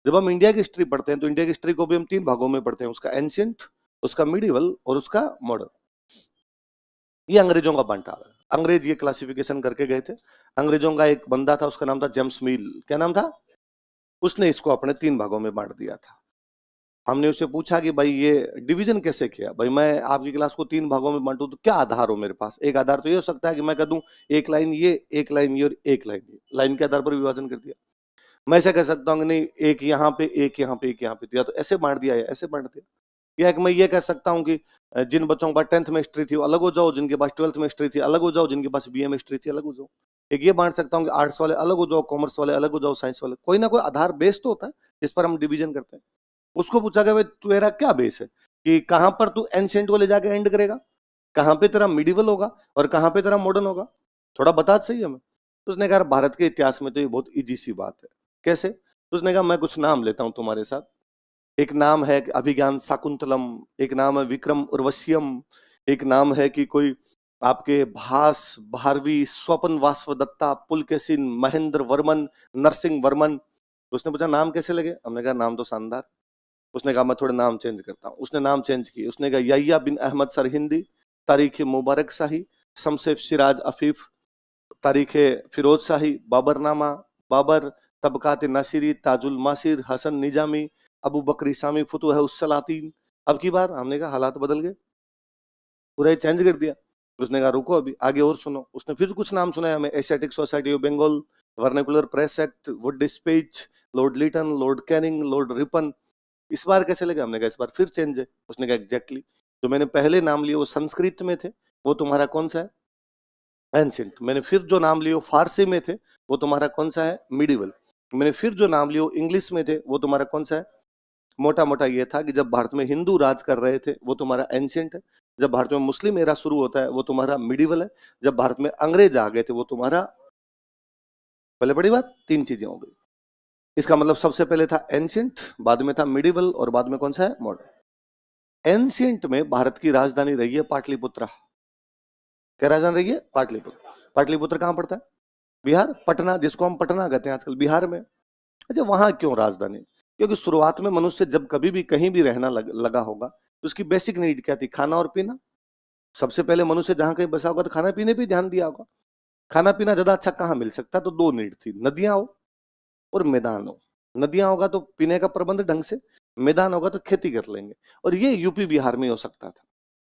जब हम इंडिया की हिस्ट्री पढ़ते हैं तो इंडिया की हिस्ट्री को भी हम 3 भागों में पढ़ते हैं, उसका एंशियंट, उसका मिडिवल और उसका मॉडर्न। ये अंग्रेजों का बंटवारा है। अंग्रेज ये क्लासिफिकेशन करके गए थे। अंग्रेजों का एक बंदा था, उसका नाम था जेम्स मिल। क्या नाम था? उसने इसको अपने 3 भागों में बांट दिया था। हमने उससे पूछा कि भाई ये डिवीजन कैसे किया? भाई मैं आपकी क्लास को 3 भागों में बांटूं तो क्या आधार हो मेरे पास? एक आधार तो ये हो सकता है कि मैं कह दूं एक लाइन ये, एक लाइन ये और एक लाइन ये, लाइन के आधार पर विभाजन कर दिया। मैं ऐसे कह सकता हूँ कि नहीं, एक यहाँ पे, एक यहाँ पे, एक यहाँ पे दिया, तो ऐसे बांट दिया, या ऐसे बांट दिया। या कि मैं ये कह सकता हूँ कि जिन बच्चों के पास 10th में हिस्ट्री थी वो अलग हो जाओ, जिनके पास 12th में हिस्ट्री थी अलग हो जाओ, जिनके पास बीए में हिस्ट्री थी अलग हो जाओ। एक ये बांट सकता हूँ कि आर्ट्स वाले अलग हो जाओ, कॉमर्स वाले अलग हो जाओ, साइंस वाले। कोई ना कोई आधार बेस तो होता है जिस पर हम डिवीजन करते हैं। उसको पूछा गया भाई तेरा क्या बेस है कि कहां पर तू एंशिएंट को ले जाके एंड करेगा, कहां पे तेरा मिडिवल होगा और कहां पे तेरा मॉडर्न होगा, थोड़ा बता सही हमें। तो उसने कहा भारत के इतिहास में तो ये बहुत इजी सी बात है। कैसे? तो उसने कहा मैं कुछ नाम लेता हूं तुम्हारे साथ। एक नाम है अभिज्ञान शाकुंतलम, एक नाम है विक्रम उर्वश्यम, एक नाम है कि कोई आपके भास भारवी स्वपन वासवदत्ता पुलकेशिन महेंद्र वर्मन नरसिंह वर्मन। तो उसने पूछा नाम कैसे लगे? हमने कहा नाम तो शानदार। उसने कहा मैं थोड़े नाम चेंज करता हूँ। उसने नाम चेंज किए। उसने कहा यहिया बिन अहमद सरहिंदी, तारीख मुबारक शाही, शमसेफ सिराज अफीफ, तारीख फिरोज शाही, बाबरनामा, बाबर, तबकात नासिरी, ताजुल मासिर, हसन निजामी, अबू बकरी सामी, फुतुह उस सलातीन। अब की बार हमने कहा हालात बदल गए, पूरा चेंज कर दिया। उसने कहा रुको अभी आगे और सुनो। उसने फिर कुछ नाम सुनाया हमें, Asiatic Society of Bengal, Vernacular Press Act, Wood speech, Lord Lytton, Lord Canning, Lord Ripon. इस बार कैसे लगे? हमने कहा इस बार फिर चेंज है। उसने कहा एग्जैक्टली, जो मैंने पहले नाम लिए वो संस्कृत में थे, वो तुम्हारा कौन सा है? एंशियंट। मैंने फिर जो नाम लिए वो फारसी में थे, वो तुम्हारा कौन सा है? मिडिवल। मैंने फिर जो नाम लिए वो इंग्लिश में थे, वो तुम्हारा कौन सा है? मोटा मोटा ये था कि जब भारत में हिंदू राज कर रहे थे वो तुम्हारा एंशियंट है, जब भारत में मुस्लिम एरा शुरू होता है वो तुम्हारा मिडिवल है, जब भारत में अंग्रेज आ गए थे वो तुम्हारा। पहले बड़ी बात, 3 चीजें हो गई। इसका मतलब सबसे पहले था एंशियंट, बाद में था मिडिवल और बाद में कौन सा है? मॉडर्न। एंशियंट में भारत की राजधानी रही है पाटलिपुत्र। क्या राजधानी रही है? पाटलिपुत्र। पाटलिपुत्र कहां पड़ता है? बिहार। पटना, जिसको हम पटना कहते हैं आजकल, बिहार में। अच्छा, वहां क्यों राजधानी? क्योंकि शुरुआत में मनुष्य जब कभी भी कहीं भी रहना लगा होगा तो उसकी बेसिक नीड क्या थी? खाना और पीना। सबसे पहले मनुष्य जहां कहीं बसा होगा तो खाना पीने पे ध्यान दिया होगा। खाना पीना ज्यादा अच्छा कहाँ मिल सकता है? तो 2 नीड थी, नदियां हो और मैदान हो। नदियां होगा तो पीने का प्रबंध ढंग से, मैदान होगा तो खेती कर लेंगे। और ये यूपी बिहार में हो सकता था।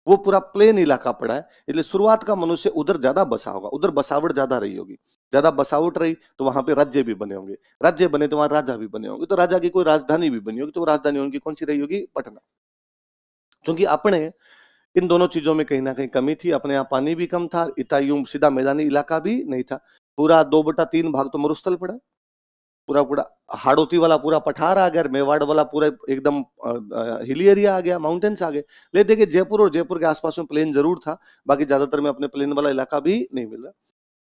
वो पूरा प्लेन इलाका पड़ा है, इसलिए शुरुआत का मनुष्य उधर ज्यादा बसा होगा, उधर बसावट ज्यादा रही होगी। ज्यादा बसावट रही तो वहां पे राज्य भी बने होंगे, राज्य बने तो वहां राजा भी बने होंगे, तो राजा की कोई राजधानी भी बनी होगी, तो राजधानी उनकी कौन सी रही होगी? पटना। क्योंकि अपने इन दोनों चीजों में कहीं ना कहीं कमी थी। अपने यहाँ पानी भी कम था, इतना यूं सीधा मैदानी इलाका भी नहीं था। पूरा 2/3 भाग तो मरुस्थल पड़ा, पूरा पूरा हाड़ोती वाला पूरा पठार आ गया, मेवाड़ वाला पूरा एकदम हिली एरिया आ गया, माउंटेन्स आ गए। ले देखिए जयपुर और जयपुर के आसपास में प्लेन जरूर था, बाकी ज्यादातर में अपने प्लेन वाला इलाका भी नहीं मिल रहा।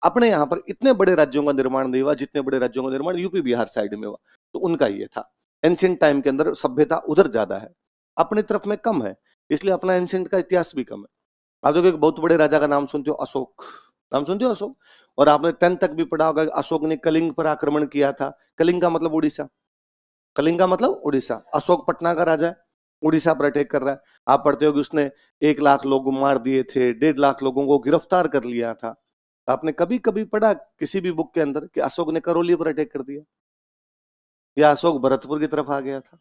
अपने यहाँ पर इतने बड़े राज्यों का निर्माण नहीं हुआ जितने बड़े राज्यों का निर्माण यूपी बिहार साइड में हुआ। तो उनका ये था, एंशियंट टाइम के अंदर सभ्यता उधर ज्यादा है, अपनी तरफ में कम है, इसलिए अपना एंशियंट का इतिहास भी कम है। आप देखो एक बहुत बड़े राजा का नाम सुनते हो, अशोक। नाम सुनते हो अशोक? और आपने 10th तक भी पढ़ा होगा अशोक ने कलिंग पर आक्रमण किया था। कलिंग का मतलब उड़ीसा। कलिंग का मतलब उड़ीसा। अशोक पटना का राजा है, उड़ीसा पर अटैक कर रहा है। आप पढ़ते हो कि उसने 1 लाख लोग मार दिए थे, 1.5 लाख लोगों को गिरफ्तार कर लिया था। आपने कभी कभी पढ़ा किसी भी बुक के अंदर कि अशोक ने करौली पर अटैक कर दिया, या अशोक भरतपुर की तरफ आ गया था?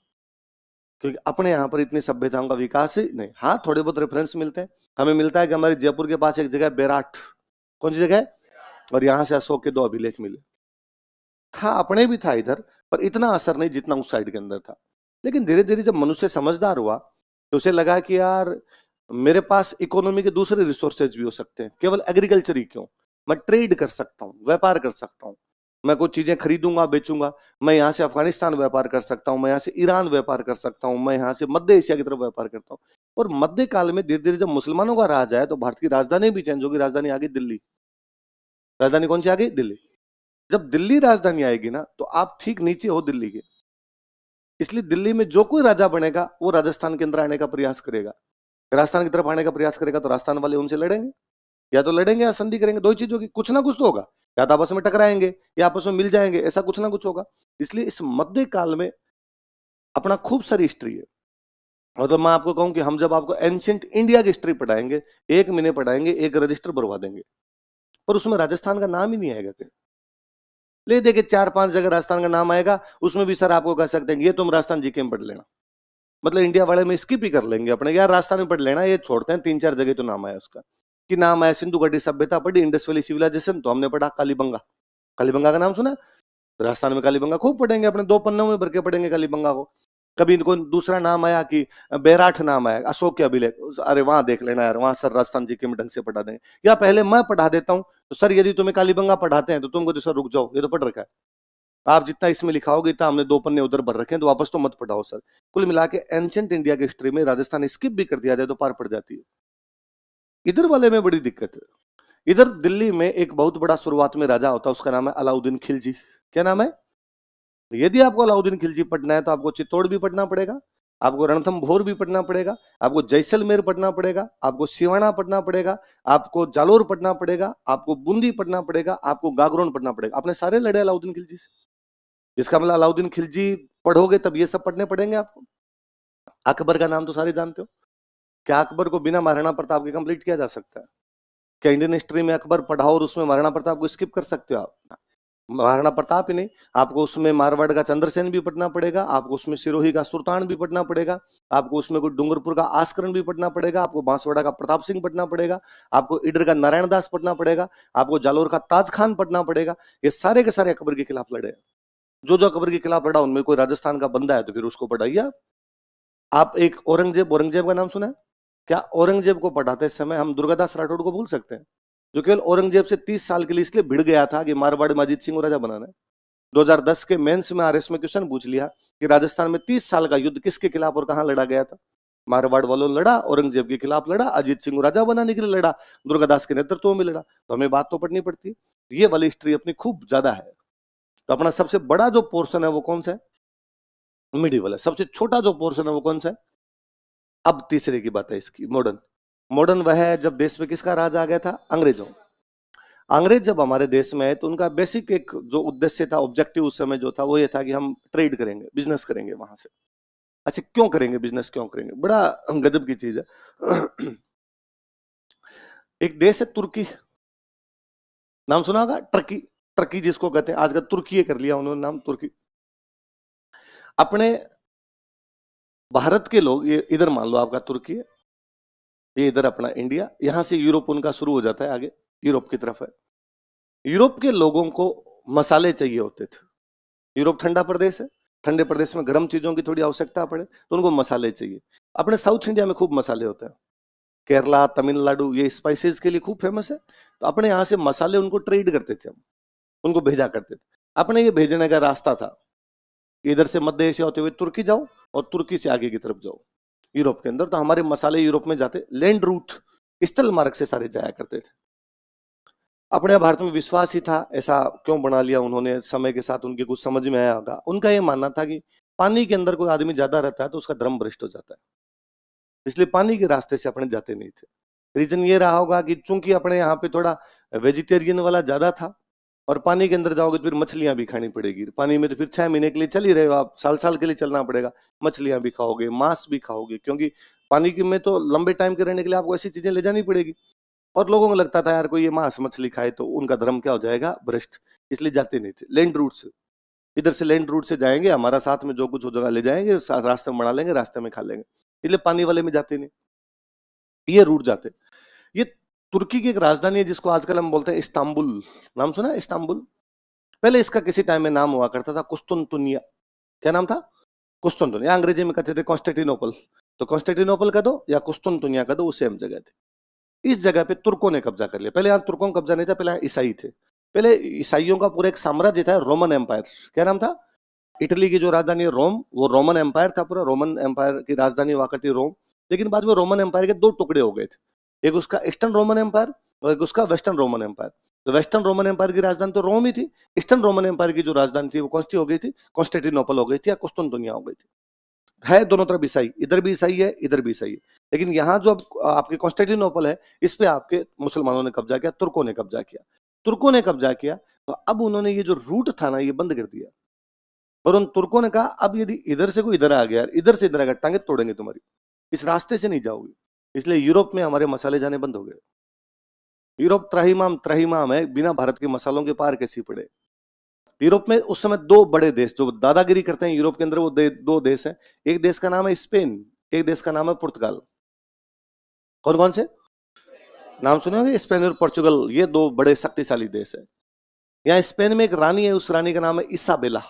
क्योंकि अपने यहाँ पर इतनी सभ्यताओं का विकास ही नहीं। हाँ, थोड़े बहुत रेफरेंस मिलते हैं। हमें मिलता है कि हमारे जयपुर के पास एक जगह बेराट, कौन सी जगह है? और यहाँ से अशोक के 2 अभिलेख मिले। था, अपने भी था इधर, पर इतना असर नहीं जितना उस साइड के अंदर था। लेकिन धीरे धीरे जब मनुष्य समझदार हुआ तो उसे लगा कि यार मेरे पास इकोनॉमी के दूसरे रिसोर्सेज भी हो सकते हैं, केवल एग्रीकल्चर ही क्यों, मैं ट्रेड कर सकता हूँ, व्यापार कर सकता हूँ। मैं कुछ चीजें खरीदूंगा बेचूंगा, मैं यहाँ से अफगानिस्तान व्यापार कर सकता हूँ, मैं यहाँ से ईरान व्यापार कर सकता हूँ, मैं यहाँ से मध्य एशिया की तरफ व्यापार करता हूँ। और मध्य काल में धीरे धीरे जब मुसलमानों का राज आया तो भारत की राजधानी भी चेंज होगी। राजधानी आ गई दिल्ली। राजधानी कौन सी आ गई? दिल्ली। जब दिल्ली राजधानी आएगी ना तो आप ठीक नीचे हो दिल्ली के, इसलिए दिल्ली में जो कोई राजा बनेगा वो राजस्थान के अंदर आने का प्रयास करेगा। राजस्थान की तरफ आने का प्रयास करेगा तो राजस्थान वाले उनसे लड़ेंगे, या तो लड़ेंगे या संधि करेंगे। 2 ही चीज होगी, कुछ ना कुछ तो होगा, या तो आपस में टकराएंगे या आपस में मिल जाएंगे, ऐसा कुछ ना कुछ होगा। इसलिए इस मध्य काल में अपना खूब सारी हिस्ट्री है। मतलब मैं आपको कहूं कि हम जब आपको एंशियंट इंडिया की हिस्ट्री पढ़ाएंगे, एक महीने पढ़ाएंगे, एक रजिस्टर भरवा देंगे, पर उसमें राजस्थान का नाम ही नहीं आएगा कहीं। ले दे के 4-5 जगह राजस्थान का नाम आएगा, उसमें भी सर आपको कह सकते हैं ये तुम राजस्थान जीके में पढ़ लेना। मतलब इंडिया वाले में स्किप ही कर लेंगे अपने, यार राजस्थान में पढ़ लेना, ये छोड़ते हैं। 3-4 जगह तो नाम आया उसका, कि नाम आया सिंधु घाटी सभ्यता पढ़ी, इंडस वैली सिविलाइजेशन तो हमने पढ़ा, कालीबंगा, कालीबंगा का नाम सुना? राजस्थान में कालीबंगा खूब पढ़ेंगे, अपने 2 पन्नों में भर के पढ़ेंगे कालीबंगा को। कभी इनको दूसरा नाम आया कि बैराठ नाम आया, अशोक के अभिलेख, अरे वहां देख लेना यार, वहां सर राजस्थान जी के में ढंग से पढ़ा देंगे। या पहले मैं पढ़ा देता हूँ, तो सर यदि तुम्हें कालीबंगा पढ़ाते हैं तो तुमको तो सर रुक जाओ, ये तो पढ़ रखा है, आप जितना इसमें लिखाओगे इतना हमने 2 पन्ने उधर भर रखे हैं, तो वापस तो मत पढ़ाओ सर। कुल मिला के एंशियंट इंडिया की हिस्ट्री में राजस्थान स्किप भी कर दिया जाए तो पार पड़ जाती है। इधर वाले में बड़ी दिक्कत है। इधर दिल्ली में एक बहुत बड़ा शुरुआत में राजा होता है, उसका नाम है अलाउद्दीन खिलजी। क्या नाम है? यदि आपको अलाउद्दीन खिलजी पढ़ना है तो आपको चित्तौड़ भी पढ़ना पड़ेगा, आपको रणथंभौर भी पढ़ना पड़ेगा, आपको जैसलमेर पढ़ना पड़ेगा, आपको सिवाना पढ़ना पड़ेगा, आपको जालोर पढ़ना पड़ेगा, आपको बूंदी पढ़ना पड़ेगा, आपको गागरोन पढ़ना पड़ेगा। आपने सारे लड़े अलाउद्दीन खिलजी से, इसका मतलब अलाउद्दीन खिलजी पढ़ोगे तब ये सब पढ़ने पड़ेंगे आपको। अकबर का नाम तो सारे जानते हो, क्या अकबर को बिना महाराणा प्रताप के कंप्लीट किया जा सकता है? क्या इंडियन हिस्ट्री में अकबर पढ़ाओ और उसमें महाराणा प्रताप को स्किप कर सकते हो आप? महाराणा प्रताप ही नहीं, आपको उसमें मारवाड़ का चंद्रसेन भी पढ़ना पड़ेगा, आपको उसमें सिरोही का सुल्तान भी पढ़ना पड़ेगा, आपको उसमें कोई डूंगरपुर का आस्करण भी पढ़ना पड़ेगा, आपको बांसवाड़ा का प्रताप सिंह पढ़ना पड़ेगा, आपको इडर का नारायण दास पढ़ना पड़ेगा, आपको जालोर का ताज खान पढ़ना पड़ेगा। ये सारे के सारे अकबर के खिलाफ लड़े। जो जो अकबर के खिलाफ लड़ा उनमें कोई राजस्थान का बंदा है तो फिर उसको पढ़ाइए आप। एक औरंगजेब, औरंगजेब का नाम सुना है? क्या औरंगजेब को पढ़ाते समय हम दुर्गादास राठौड़ को भूल सकते हैं, जो केवल औरंगजेब से 30 साल के लिए इसलिए भिड़ गया था कि मारवाड़ में अजीत सिंह को राजा बनाना है। 2010 के मेंस में आरएस में क्वेश्चन पूछ लिया कि राजस्थान में 30 साल का युद्ध किसके खिलाफ और कहां लड़ा गया था? मारवाड़ वालों लड़ा, औरंगजेब के खिलाफ लड़ा, अजीत सिंह को राजा बनाने के लिए लड़ा, दुर्गादास के नेतृत्व में लड़ा। तो हमें बात तो पढ़नी पड़ती है, ये वाली हिस्ट्री अपनी खूब ज्यादा है। तो अपना सबसे बड़ा जो पोर्शन है वो कौन सा है? मिडिवल है। सबसे छोटा जो पोर्शन है वो कौन सा है? अब तीसरे की बात है इसकी, मॉडर्न। मॉडर्न वह है जब देश में किसका राज आ गया था? अंग्रेजों। अंग्रेज जब हमारे देश में आए तो उनका बेसिक एक जो उद्देश्य था, ऑब्जेक्टिव उस समय जो था वो ये था कि हम ट्रेड करेंगे, बिजनेस करेंगे वहां से। अच्छा, क्यों करेंगे बिजनेस, क्यों करेंगे? बड़ा गजब की चीज है। एक देश है तुर्की, नाम सुना होगा, टर्की। टर्की जिसको कहते हैं, आजकल तुर्की कर लिया उन्होंने नाम, तुर्की। अपने भारत के लोग, ये इधर मान लो आपका तुर्की है, ये इधर अपना इंडिया, यहां से यूरोप उनका शुरू हो जाता है, आगे यूरोप की तरफ है। यूरोप के लोगों को मसाले चाहिए होते थे। यूरोप ठंडा प्रदेश है, ठंडे प्रदेश में गर्म चीजों की थोड़ी आवश्यकता पड़े तो उनको मसाले चाहिए। अपने साउथ इंडिया में खूब मसाले होते हैं, केरला, तमिलनाडु, ये स्पाइसेस के लिए खूब फेमस है। तो अपने यहाँ से मसाले उनको ट्रेड करते थे हम, उनको भेजा करते थे। अपने ये भेजने का रास्ता था, इधर से मध्य एशिया होते हुए तुर्की जाओ और तुर्की से आगे की तरफ जाओ यूरोप के अंदर। तो हमारे मसाले यूरोप में जाते, लैंड रूट, स्थल मार्ग से सारे जाया करते थे। अपने भारत में विश्वास ही था, ऐसा क्यों बना लिया उन्होंने, समय के साथ उनके कुछ समझ में आया होगा। उनका ये मानना था कि पानी के अंदर कोई आदमी ज्यादा रहता है तो उसका धर्म भ्रष्ट हो जाता है, इसलिए पानी के रास्ते से अपने जाते नहीं थे। रीजन ये रहा होगा कि चूंकि अपने यहाँ पे थोड़ा वेजिटेरियन वाला ज्यादा था, और पानी के अंदर जाओगे तो फिर मछलियां भी खानी पड़ेगी। पानी में तो फिर 6 महीने के लिए चल ही रहे हो आप, साल साल के लिए चलना पड़ेगा, मछलियां भी खाओगे, मांस भी खाओगे, क्योंकि पानी के में तो लंबे टाइम के रहने के लिए आपको ऐसी चीजें ले जानी पड़ेगी। और लोगों को लगता था यार कोई ये मांस मछली खाए तो उनका धर्म क्या हो जाएगा, भ्रष्ट, इसलिए जाते नहीं थे। लैंड रूट से, इधर से लैंड रूट से जाएंगे, हमारा साथ में जो कुछ हो जगह ले जाएंगे, रास्ते में बना लेंगे, रास्ते में खा लेंगे, इसलिए पानी वाले में जाते नहीं, ये रूट जाते। ये तुर्की की एक राजधानी है जिसको आजकल हम बोलते हैं इस्तांबुल। नाम सुना है इस्तांबुल? पहले इसका किसी टाइम में नाम हुआ करता था कुस्तुनतुनिया। क्या नाम था? कुस्तुनतुनिया। अंग्रेजी में कहते थे कॉन्स्टेंटिनोपल, तो कॉन्स्टेंटिनोपल का दो या कुस्तुनतुनिया का दो, वो सेम जगह थी। इस जगह पे तुर्कों ने कब्जा कर लिया। पहले यहाँ तुर्कों का कब्जा नहीं था, पहले यहाँ ईसाई थे। पहले ईसाइयों का पूरा एक साम्राज्य था, रोमन एम्पायर। क्या नाम था? इटली की जो राजधानी है रोम, वो रोमन एम्पायर था पूरा। रोमन एम्पायर की राजधानी हुआ करती रोम। लेकिन बाद में रोमन एम्पायर के 2 टुकड़े हो गए थे, एक उसका ईस्टर्न रोमन एम्पायर और एक उसका वेस्टर्न रोमन एम्पायर। तो वेस्टर्न रोमन एम्पायर की राजधानी तो रोम ही थी, ईस्टर्न रोमन एम्पायर की जो राजधानी थी वो कौन सी हो गई थी? कॉन्स्टेंटिनोपल हो गई थी या कुस्तुनतुनिया हो गई थी। है दोनों तरफ ईसाई, इधर भी ईसाई है, इधर भी ईसाई है। लेकिन यहाँ जो आपके कॉन्स्टेंटिनोपल है, इस पे आपके मुसलमानों ने कब्जा किया, तुर्कों ने कब्जा किया। तुर्कों ने कब्जा किया तो अब उन्होंने ये जो रूट था ना, ये बंद कर दिया। और उन तुर्कों ने कहा अब यदि इधर से कोई इधर आ गया, इधर से इधर आ गया, टांगे तोड़ेंगे तुम्हारी, इस रास्ते से नहीं जाओगे। इसलिए यूरोप में हमारे मसाले जाने बंद हो गए। यूरोप त्राहिमाम त्राहिमाम है, बिना भारत के मसालों के पार कैसी पड़े। यूरोप में उस समय दो बड़े देश जो दादागिरी करते हैं यूरोप के अंदर, वो दो देश हैं। एक देश का नाम है स्पेन, एक देश का नाम है पुर्तगाल। कौन कौन से नाम सुने होंगे? स्पेन और पोर्चुगल, ये दो बड़े शक्तिशाली देश है। यहाँ स्पेन में एक रानी है, उस रानी का नाम है इसाबेला।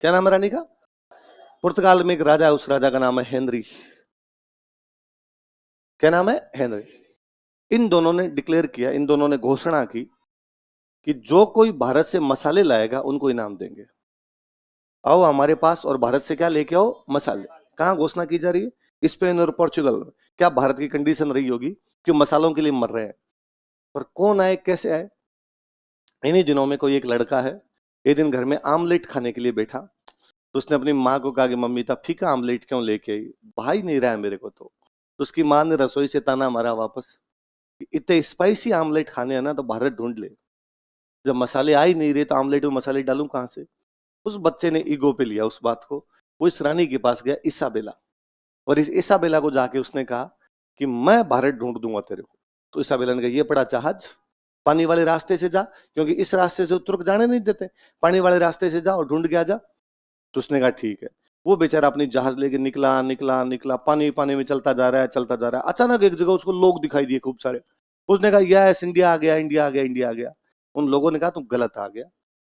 क्या नाम है रानी का? पुर्तगाल में एक राजा है, उस राजा का नाम है हेनरी। क्या नाम है? हेनरी। इन दोनों ने डिक्लेयर किया, इन दोनों ने घोषणा की कि जो कोई भारत से मसाले लाएगा उनको इनाम देंगे। आओ हमारे पास और भारत से क्या लेके आओ? मसाले। कहाँ घोषणा की जा रही है? स्पेन और पोर्चुगल में। क्या भारत की कंडीशन रही होगी कि मसालों के लिए मर रहे हैं? पर कौन आए, कैसे आए? इन्हीं दिनों में कोई एक लड़का है, एक दिन घर में आमलेट खाने के लिए बैठा, तो उसने अपनी माँ को कहा कि मम्मी था फीका आमलेट क्यों लेके आई, भाई नहीं रहा है मेरे को। तो उसकी माँ ने रसोई से ताना मारा वापस, इतने स्पाइसी आमलेट खाने हैं ना तो भारत ढूंढ ले, जब मसाले आ ही नहीं रहे तो आमलेट में मसाले डालूं कहां से। उस बच्चे ने ईगो पे लिया उस बात को, वो इस रानी के पास गया इसाबेला, और इस इसाबेला को जाके उसने कहा कि मैं भारत ढूंढ दूंगा तेरे को। तो इसाबेला ने कहा ये पड़ा जहाज, पानी वाले रास्ते से जा, क्योंकि इस रास्ते से तुर्क जाने नहीं देते, पानी वाले रास्ते से जा और ढूंढ के आ जा। तो उसने कहा ठीक है। वो बेचारा अपनी जहाज लेके निकला निकला निकला, पानी पानी में चलता जा रहा है चलता जा रहा है। अचानक एक जगह उसको लोग दिखाई दिए खूब सारे। उसने कहा यस इंडिया आ गया, इंडिया आ गया, इंडिया आ गया। उन लोगों ने कहा तुम गलत आ गया,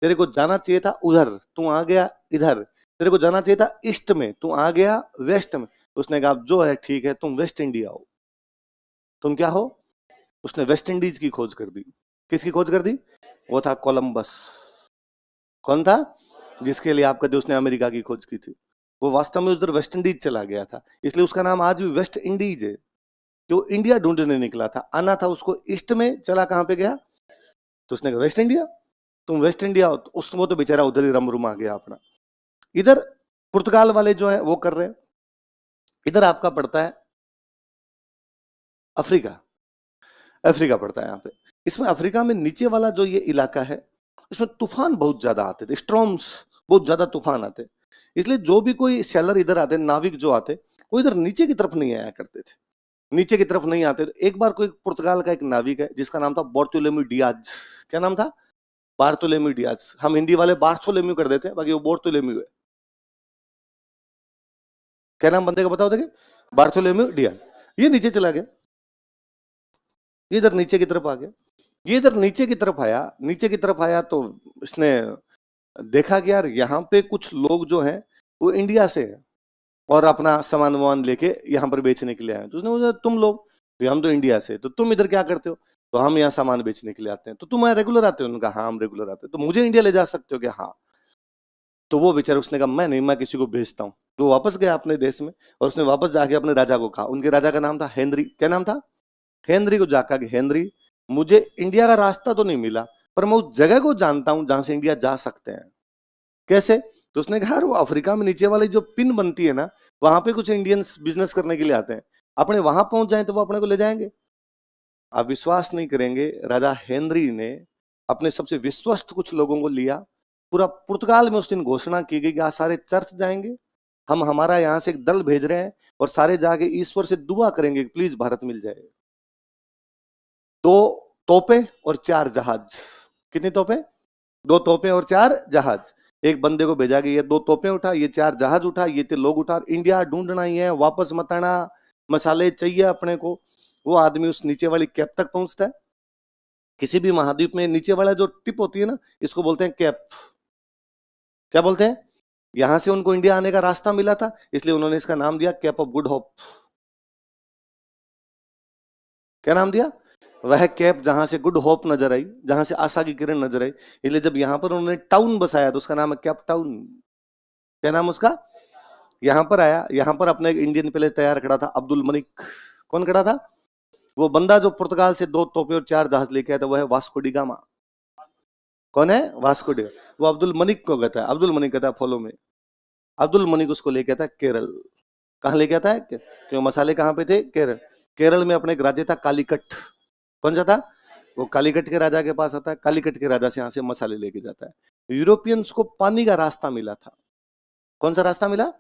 तेरे को जाना चाहिए था उधर, तू आ गया इधर। तेरे को जाना चाहिए था ईस्ट में, तू आ गया वेस्ट में। उसने कहा जो है ठीक है, तुम वेस्ट इंडिया हो। तुम क्या हो? उसने वेस्ट इंडीज की खोज कर दी। किसकी खोज कर दी? वो था कोलंबस। कौन था? जिसके लिए आपका जो उसने अमेरिका की खोज की थी। वो वास्तव में उधर वेस्ट इंडीज चला गया था, इसलिए उसका नाम आज भी वेस्ट इंडीज है, कि वो इंडिया ढूंढने निकला था। आना था उसको ईस्ट में, चला कहां पे गया? तो उसने कहा वेस्ट इंडिया, तुम वेस्ट इंडिया हो। तो उस वो तो बेचारा उधर ही रमरुम आ गया अपना। इधर पुर्तगाल वाले जो है वो कर रहे हैं। इधर आपका पड़ता है अफ्रीका, अफ्रीका पड़ता है यहाँ पे। इसमें अफ्रीका में नीचे वाला जो ये इलाका है, इसमें तूफान बहुत ज्यादा आते थे, स्ट्रॉम्स, बहुत ज्यादा तूफान आते। इसलिए जो भी कोई सैलर इधर आते, नाविक जो आते, वो इधर नीचे की तरफ नहीं आया करते थे, नीचे की तरफ नहीं आते। एक बार कोई पुर्तगाल का एक नाविक है जिसका नाम था बार्थोलोम्यू डियाज। क्या नाम था? Bartholomew Diaz. हम हिंदी वाले बार्थोलोम्यू कर देते हैं, बाकी वो बार्थोलोम्यू है। क्या नाम बंदे का बताओ देखिए? Bartholomew Diaz. ये नीचे चला गया, ये इधर नीचे की तरफ आ गया। ये इधर नीचे की तरफ आया, नीचे की तरफ आया तो इसने देखा कि यार यहाँ पे कुछ लोग जो हैं वो इंडिया से हैं और अपना सामान वामान लेके यहाँ पर बेचने के लिए आए। तो उसने बोला तुम लोग? तो हम तो इंडिया से, तो तुम इधर क्या करते हो? तो हम यहाँ सामान बेचने के लिए आते हैं। तो तुम यहाँ रेगुलर आते हो? उन्होंने कहा हाँ हम रेगुलर आते हैं। तो मुझे इंडिया ले जा सकते हो क्या? हाँ। तो वो बेचारा, उसने कहा मैं नहीं, मैं किसी को भेजता हूँ। तो वापस गया अपने देश में, और उसने वापस जाके अपने राजा को कहा, उनके राजा का नाम था हेनरी। क्या नाम था? हेनरी को जाकर कि हेनरी, मुझे इंडिया का रास्ता तो नहीं मिला, पर मैं उस जगह को जानता हूं जहां से इंडिया जा सकते हैं। कैसे? तो उसने कहा वो अफ्रीका में नीचे वाली जो पिन बनती है ना, वहां पे कुछ इंडियंस बिजनेस करने के लिए आते हैं, अपने वहां पहुंच जाए तो वो अपने को ले जाएंगे। आप विश्वास नहीं करेंगे, राजा हेनरी ने अपने सबसे विश्वस्त कुछ लोगों को लिया। पूरा पुर्तगाल में उस दिन घोषणा की गई कि आज सारे चर्च जाएंगे, हम हमारा यहाँ से एक दल भेज रहे हैं, और सारे जाके ईश्वर से दुआ करेंगे कि प्लीज भारत मिल जाए। 2 तोपे और 4 जहाज। कितनी तोपे? 2 तोपे और 4 जहाज। एक बंदे को भेजा कि ये 2 तोपे उठा, ये 4 जहाज उठा, ये ते लोग उठा, इंडिया ढूंढना ही है, वापस मत आना, मसाले चाहिए अपने को। वो आदमी उस नीचे वाली कैप तक पहुंचता है। किसी भी महाद्वीप में नीचे वाला जो टिप होती है ना, इसको बोलते हैं कैप। क्या बोलते हैं? यहां से उनको इंडिया आने का रास्ता मिला था, इसलिए उन्होंने इसका नाम दिया कैप ऑफ गुड होप। क्या नाम दिया? वह कैप जहां से गुड होप नजर आई, जहां से आशा की किरण नजर आई। इसलिए जब यहां पर उन्होंने टाउन बसाया तो उसका नाम है कैप टाउन। क्या नाम उसका? यहां पर आया, यहां पर अपने एक इंडियन पहले तैयार खड़ा था, अब्दुल मलिक। कौन खड़ा था? वो बंदा जो पुर्तगाल से 2 तोपे और 4 जहाज लेके आया था, वो है वास्को डी गामा। कौन है? Vasco D. वो अब्दुल मलिक को कहता है, अब्दुल मलिक कहता है फॉलो में। अब्दुल मलिक उसको लेके आता है केरल। कहाँ लेके आता है? क्यों मसाले कहाँ पे थे? केरल। केरल में अपने एक राज्य था कालीकट। कौन सा था? वो कालीकट के राजा के पास आता है, कालीकट के राजा से यहाँ से मसाले लेके जाता है। यूरोपियंस को पानी का रास्ता मिला था। कौन सा रास्ता मिला?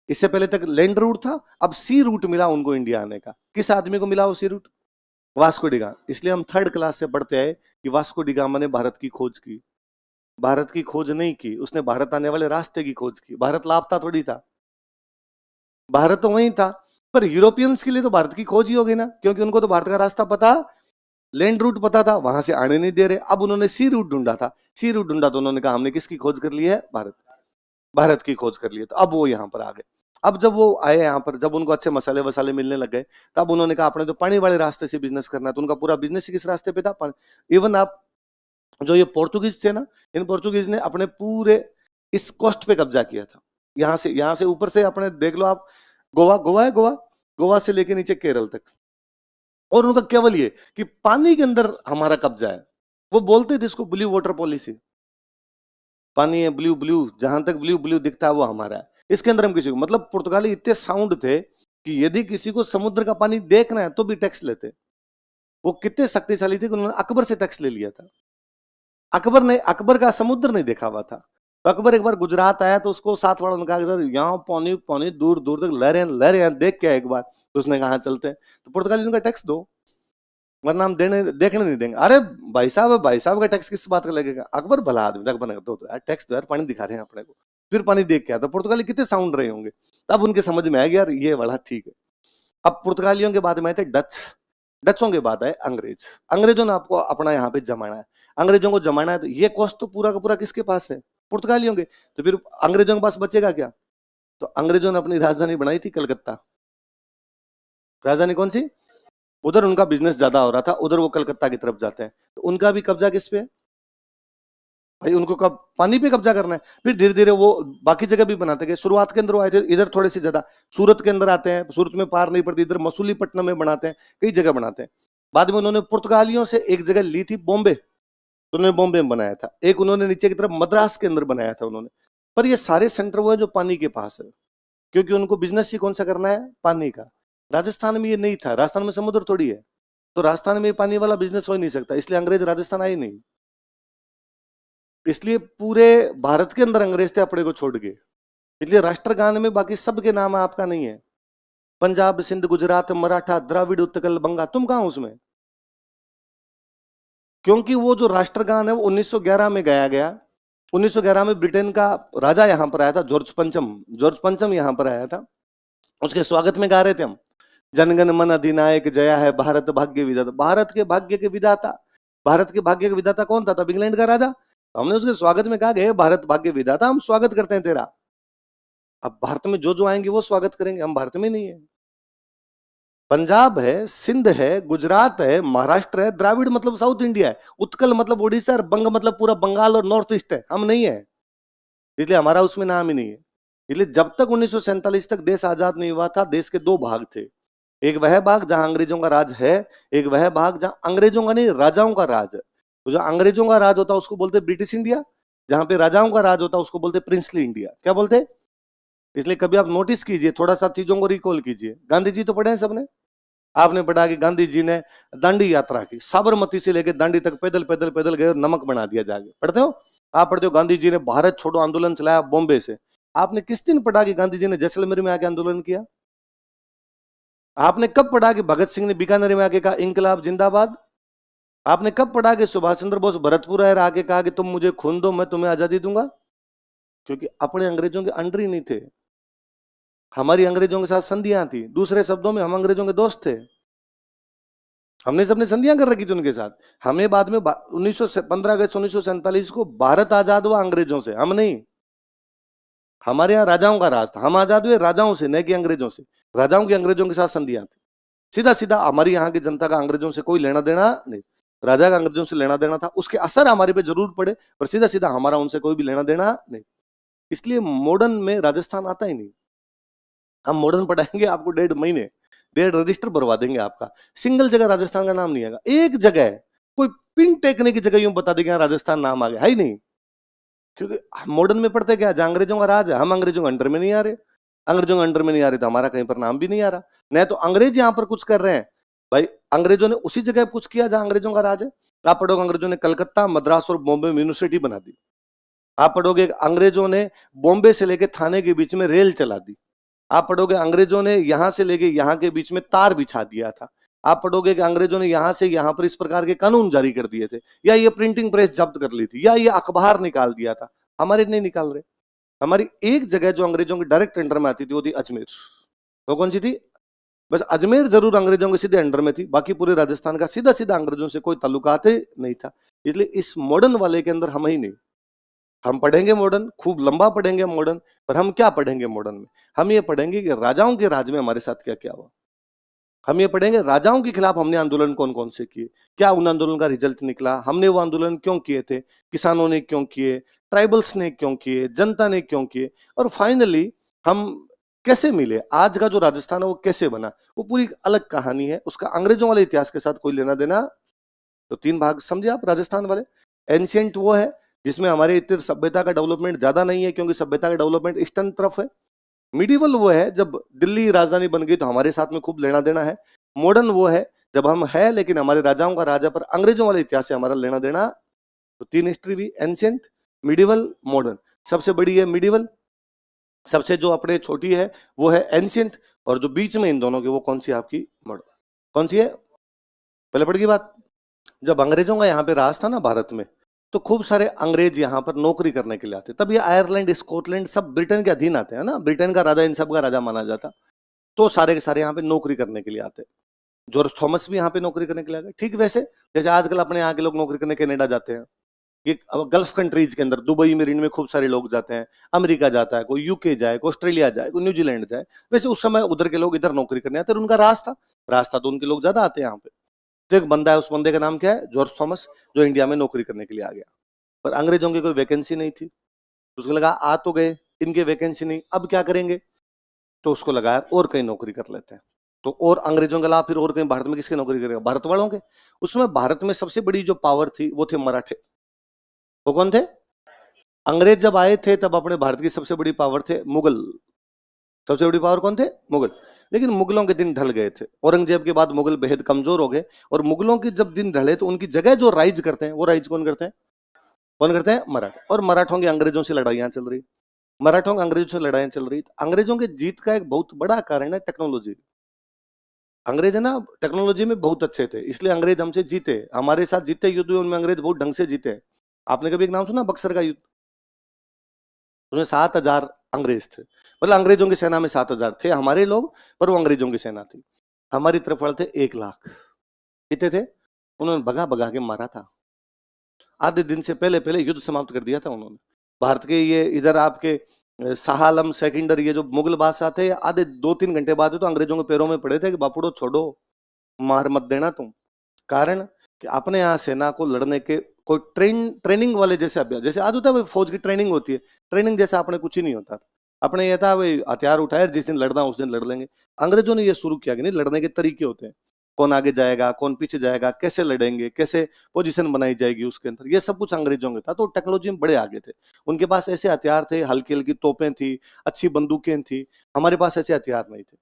इससे पहले तक लैंड रूट था, अब सी रूट मिला उनको इंडिया आने का। किस आदमी को मिला वो सी रूट? Vasco D gamma. इसलिए हम 3rd क्लास से पढ़ते आए कि वास्को डी गामा ने भारत की खोज की। भारत की खोज नहीं की, उसने भारत आने वाले रास्ते की खोज की। भारत लापता थोड़ी था, भारत तो वहीं था। पर यूरोपियंस के लिए तो भारत की खोज ही होगी ना, क्योंकि उनको तो भारत का रास्ता पता, लैंड रूट पता था, वहां से आने नहीं दे रहे। अब उन्होंने सी रूट ढूंढा था, सी रूट ढूंढा तो उन्होंने कहा हमने किसकी खोज कर ली है? भारत की खोज कर ली है। तो अब वो यहाँ पर आ गए। अब जब वो आए यहाँ पर, जब उनको अच्छे मसाले वसाले मिलने लग गए, तब उन्होंने कहा आपने तो पानी वाले रास्ते से बिजनेस करना है। तो उनका पूरा बिजनेस ही किस रास्ते पे था? इवन आप जो ये पोर्तुगीज थे ना, इन पोर्तुगीज ने अपने पूरे इस कोस्ट पे कब्जा किया था। यहाँ से ऊपर से अपने देख लो आप, गोवा है, गोवा से लेके नीचे केरल तक। और उनका केवल ये कि पानी के अंदर हमारा कब्जा है। वो बोलते थे इसको ब्लू वाटर पॉलिसी। पानी है ब्लू ब्लू, जहां तक ब्लू ब्लू दिखता है वो हमारा है, इसके अंदर हम किसी को, मतलब पुर्तगाली इतने साउंड थे कि यदि किसी को समुद्र का पानी देखना है तो भी टैक्स लेते। वो कितने शक्तिशाली थे कि उन्होंने अकबर से टैक्स ले लिया था। अकबर का समुद्र नहीं देखा हुआ था। तो अकबर एक बार गुजरात आया तो उसको साथ वालों ने कहा सर यहाँ पानी पानी दूर दूर तक लहरें देख के एक बार। तो उसने कहा चलते हैं। तो पुर्तगाली ने कहा टैक्स दो, वरना हम देखने नहीं देंगे। अरे भाई साहब का टैक्स किस बात का लगेगा? अकबर भला आदमी था, अकबर ने दो यार टैक्स दो यार, पानी दिखा रहे हैं अपने को। फिर पानी देख के आता। पुर्तगाली कितने साउंड रहे होंगे, तब उनके समझ में आया यार ये वाला ठीक है। अब पुर्तगालियों के बाद में थे डचों के बाद आए अंग्रेज। अंग्रेजों ने आपको अपना यहाँ पे जमाना है, अंग्रेजों को जमाना है। तो ये कोस्ट तो पूरा का पूरा किसके पास है? पुर्तगालियों के। तो फिर अंग्रेजों के पास बचेगा क्या? तो अंग्रेजों ने अपनी राजधानी बनाई थी कलकत्ता। राजधानी कौन सी? उधर उनका बिजनेस ज्यादा हो रहा था, उधर वो कलकत्ता की तरफ जाते हैं। तो उनका भी कब्जा किस पे है भाई? उनको कब पानी पे कब्जा करना है। फिर धीरे धीरे वो बाकी जगह भी बनाते गए। शुरुआत के अंदर वो आए थे इधर थोड़े से ज्यादा, सूरत के अंदर आते हैं, सूरत में पार नहीं पड़ती, इधर मसूलीपट्टनम में बनाते हैं, कई जगह बनाते हैं। बाद में उन्होंने पुर्तगालियों से एक जगह ली थी बॉम्बे, तो उन्होंने बॉम्बे में बनाया था। एक उन्होंने नीचे की तरफ मद्रास के अंदर बनाया था उन्होंने। पर ये सारे सेंटर वो है जो पानी के पास है, क्योंकि उनको बिजनेस ही कौन सा करना है? पानी का। राजस्थान में ये नहीं था, राजस्थान में समुद्र थोड़ी है, तो राजस्थान में पानी वाला बिजनेस हो ही नहीं सकता। इसलिए अंग्रेज राजस्थान आए नहीं। इसलिए पूरे भारत के अंदर अंग्रेज थे अपने को छोड़ के। इसलिए राष्ट्रगान में बाकी सबके नाम आपका नहीं है। पंजाब, सिंध, गुजरात, मराठा, द्राविड़, उत्कल, बंगा, तुम कहां उसमें? क्योंकि वो जो राष्ट्रगान है वो 1911 में गाया गया। 1911 में ब्रिटेन का राजा यहां पर आया था, जॉर्ज पंचम यहां पर आया था। उसके स्वागत में गा रहे थे हम, जनगण मन अधिनायक जया है भारत भाग्य विधाता। भारत के भाग्य के विधाता, भारत के भाग्य के विधाता कौन था? तब इंग्लैंड का राजा। हमने उसके स्वागत में कहा गए भारत भाग्य विधाता, हम स्वागत करते हैं तेरा। अब भारत में जो जो आएंगे वो स्वागत करेंगे, हम भारत में नहीं है। पंजाब है, सिंध है, गुजरात है, महाराष्ट्र है, द्राविड़ मतलब साउथ इंडिया है, उत्कल मतलब उड़ीसा, और बंग मतलब पूरा बंगाल और नॉर्थ ईस्ट है, हम नहीं है। इसलिए हमारा उसमें नाम ही नहीं है। इसलिए जब तक 1947 तक देश आजाद नहीं हुआ था, देश के दो भाग थे। एक वह भाग जहां अंग्रेजों का राज है, एक वह भाग जहां अंग्रेजों का नहीं राजाओं का राज है। तो जो अंग्रेजों का राज होता है उसको बोलते ब्रिटिश इंडिया, जहां पे राजाओं का राज होता है उसको बोलते प्रिंसली इंडिया। क्या बोलते? इसलिए कभी आप नोटिस कीजिए, थोड़ा सा चीजों को रिकॉल कीजिए। गांधी जी तो पढ़े हैं सबने, आपने पढ़ा कि गांधी जी ने दांडी यात्रा की, साबरमती से लेकर दांडी तक पैदल पैदल पैदल गए और नमक बना दिया जाके। पढ़ते हो? आप पढ़ते हो गांधी जी ने भारत छोड़ो आंदोलन चलाया बॉम्बे से। आपने किस दिन पढ़ा कि गांधी जी ने जैसलमेर में आके आंदोलन किया? आपने कब पढ़ा कि भगत सिंह ने बीकानेर में आके कहा इंकलाब जिंदाबाद? आपने कब पढ़ा कि सुभाष चंद्र बोस भरतपुर आए आके कहा कि तुम मुझे खून दो मैं तुम्हें आजादी दूंगा? क्योंकि अपने अंग्रेजों के अंडर ही नहीं थे। हमारी अंग्रेजों के साथ संधियां थी, दूसरे शब्दों में हम अंग्रेजों के दोस्त थे। हमने सबने संधियां कर रखी थी उनके साथ। हमें बाद में 15 अगस्त 1947 को भारत आजाद हुआ अंग्रेजों से, हम नहीं। हमारे यहाँ राजाओं का राज था, हम आजाद हुए राजाओं से, न कि अंग्रेजों से। राजाओं की अंग्रेजों के साथ संधियां थी। सीधा सीधा हमारी यहाँ की जनता का अंग्रेजों से कोई लेना देना नहीं, राजा का अंग्रेजों से लेना देना था। उसके असर हमारे पे जरूर पड़े, पर सीधा सीधा हमारा उनसे कोई भी लेना देना नहीं। इसलिए मॉडर्न में राजस्थान आता ही नहीं। हम मॉडर्न पढ़ाएंगे आपको 1.5 महीने, 1.5 रजिस्टर भरवा देंगे आपका, सिंगल जगह राजस्थान का नाम नहीं आएगा। एक जगह है, कोई पिन टेकने की जगह यूं बता देंगे राजस्थान नाम आ गया, है ही नहीं। क्योंकि मॉडर्न में पढ़ते क्या, जहां अंग्रेजों का राज है, हम अंग्रेजों के अंडर में नहीं आ रहे। अंग्रेजों के अंडर में नहीं आ रहे तो हमारा कहीं पर नाम भी नहीं आ रहा। नहीं तो अंग्रेज यहां पर कुछ कर रहे हैं भाई अंग्रेजों ने उसी जगह कुछ किया जहां अंग्रेजों का राज है। आप पढ़ोगे अंग्रेजों ने कलकत्ता, मद्रास और बॉम्बे में यूनिवर्सिटी बना दी। आप पढ़ोगे अंग्रेजों ने बॉम्बे से लेके थाने के बीच में रेल चला दी। आप पढ़ोगे अंग्रेजों ने यहां से लेके यहां के बीच में तार बिछा दिया था। आप पढ़ोगे कि अंग्रेजों ने यहां से यहां पर इस प्रकार के कानून जारी कर दिए थे, या ये प्रिंटिंग प्रेस जब्त कर ली थी, या ये अखबार निकाल दिया था। हमारे नहीं निकाल रहे। हमारी एक जगह जो अंग्रेजों के डायरेक्ट अंडर में आती थी वो थी अजमेर। वो कौन सी थी? बस अजमेर जरूर अंग्रेजों के सीधे अंडर में थी, बाकी पूरे राजस्थान का सीधा सीधा अंग्रेजों से कोई ताल्लुकात नहीं था। इसलिए इस मॉडर्न वाले के अंदर हम ही नहीं। हम पढ़ेंगे मॉडर्न, खूब लंबा पढ़ेंगे मॉडर्न, पर हम क्या पढ़ेंगे मॉडर्न में? हम ये पढ़ेंगे कि राजाओं के राज में हमारे साथ क्या क्या हुआ। हम ये पढ़ेंगे राजाओं के खिलाफ हमने आंदोलन कौन कौन से किए, क्या उन आंदोलन का रिजल्ट निकला, हमने वो आंदोलन क्यों किए थे, किसानों ने क्यों किए, ट्राइबल्स ने क्यों किए, जनता ने क्यों किए, और फाइनली हम कैसे मिले। आज का जो राजस्थान है वो कैसे बना, वो पूरी अलग कहानी है। उसका अंग्रेजों वाले इतिहास के साथ कोई लेना देना। तो 3 भाग समझे आप राजस्थान वाले। एंशियंट वो है जिसमें हमारे इतने सभ्यता का डेवलपमेंट ज्यादा नहीं है, क्योंकि सभ्यता का डेवलपमेंट ईस्टर्न तरफ है। मिडिवल वो है जब दिल्ली राजधानी बन गई तो हमारे साथ में खूब लेना देना है। मॉडर्न वो है जब हम है लेकिन हमारे राजाओं का राजा पर अंग्रेजों वाले इतिहास से हमारा लेना देना। तो 3 हिस्ट्री भी, एंशियंट, मिडिवल, मॉडर्न। सबसे बड़ी है मिडिवल, सबसे जो अपने छोटी है वो है एंशियंट, और जो बीच में इन दोनों की वो कौन सी आपकी? मॉडर्न। कौन सी है? पहले पढ़ की बात। जब अंग्रेजों का यहाँ पे राज था ना भारत में, तो खूब सारे अंग्रेज यहाँ पर नौकरी करने के लिए आते। तब ये आयरलैंड, स्कॉटलैंड सब ब्रिटेन के अधीन आते हैं ना, ब्रिटेन का राजा इन सब का राजा माना जाता। तो सारे के सारे यहाँ पे नौकरी करने के लिए आते। जॉर्ज थॉमस भी यहाँ पे नौकरी करने के लिए आ गए। ठीक वैसे जैसे आजकल अपने यहाँ के लोग नौकरी करने कनाडा जाते हैं, ये गल्फ कंट्रीज के अंदर दुबई मेरीन में खूब सारे लोग जाते हैं। अमेरिका जाता है, कोई यूके जाए, कोई ऑस्ट्रेलिया जाए, कोई न्यूजीलैंड जाए। वैसे उस समय उधर के लोग इधर नौकरी करने आते, और उनका रास्ता तो उनके लोग ज्यादा आते हैं यहाँ पे। तो एक बंदा है, उस बंदे का नाम क्या है? जॉर्ज थॉमस, जो इंडिया में नौकरी करने के लिए आ गया। पर अंग्रेजों की कोई वैकेंसी नहीं थी। उसको लगा आ तो गए, इनके वैकेंसी नहीं, अब क्या करेंगे? तो उसको लगा यार और कहीं नौकरी कर लेते हैं। तो और अंग्रेजों के अलावा फिर और कहीं भारत में किसकी नौकरी करेगा? भारत वालों के। उसमें भारत में सबसे बड़ी जो पावर थी वो थे मराठे। वो कौन थे? अंग्रेज जब आए थे तब अपने भारत की सबसे बड़ी पावर थे मुगल। सबसे बड़ी पावर कौन थे? मुगल। लेकिन मुगलों के दिन ढल गए थे, औरंगजेब के बाद मुगल बेहद कमजोर हो गए। और मुगलों के जब दिन ढले तो उनकी जगह जो राइज करते हैं, वो राइज कौन करते हैं? कौन करते हैं? मराठे। और मराठों की अंग्रेजों से लड़ाइयां चल रही, मराठों की अंग्रेजों से लड़ाइयां चल रही। अंग्रेजों के जीत का एक बहुत बड़ा कारण है टेक्नोलॉजी। अंग्रेज है ना टेक्नोलॉजी में बहुत अच्छे थे, इसलिए अंग्रेज हमसे जीते। हमारे साथ जीते युद्ध उनमें अंग्रेज बहुत ढंग से जीते। आपने कभी एक नाम सुना बक्सर का युद्ध? उसमें 7,000 अंग्रेज थे। मतलब अंग्रेजों की सेना में 7,000 थे हमारे लोग, पर वो अंग्रेजों की सेना थी। हमारी तरफ वाले थे 1 लाख। कितने थे? उन्होंने भगा भगा के मारा था। आधे दिन से पहले पहले युद्ध समाप्त कर दिया था उन्होंने। भारत के ये इधर आपके शाह आलम सेकंडर, ये जो मुगल बादशाह थे, आधे 2-3 घंटे बाद तो अंग्रेजों के पैरों में पड़े थे कि बापुड़ो छोड़ो, मार मत देना तुम। कारण कि अपने यहाँ सेना को लड़ने के कोई ट्रेनिंग वाले जैसे अभ्यास, जैसे आज होता है फौज की ट्रेनिंग होती है, ट्रेनिंग जैसा अपने कुछ ही नहीं होता। अपने ये था भाई हथियार उठाए, जिस दिन लड़ना उस दिन लड़ लेंगे। अंग्रेजों ने ये शुरू किया कि नहीं, लड़ने के तरीके होते हैं। कौन आगे जाएगा, कौन पीछे जाएगा, कैसे लड़ेंगे, कैसे पोजीशन बनाई जाएगी उसके अंदर, ये सब कुछ अंग्रेजों के था। तो टेक्नोलॉजी में बड़े आगे थे। उनके पास ऐसे हथियार थे, हल्की हल्की तोपें थी, अच्छी बंदूकें थी। हमारे पास ऐसे हथियार नहीं थे।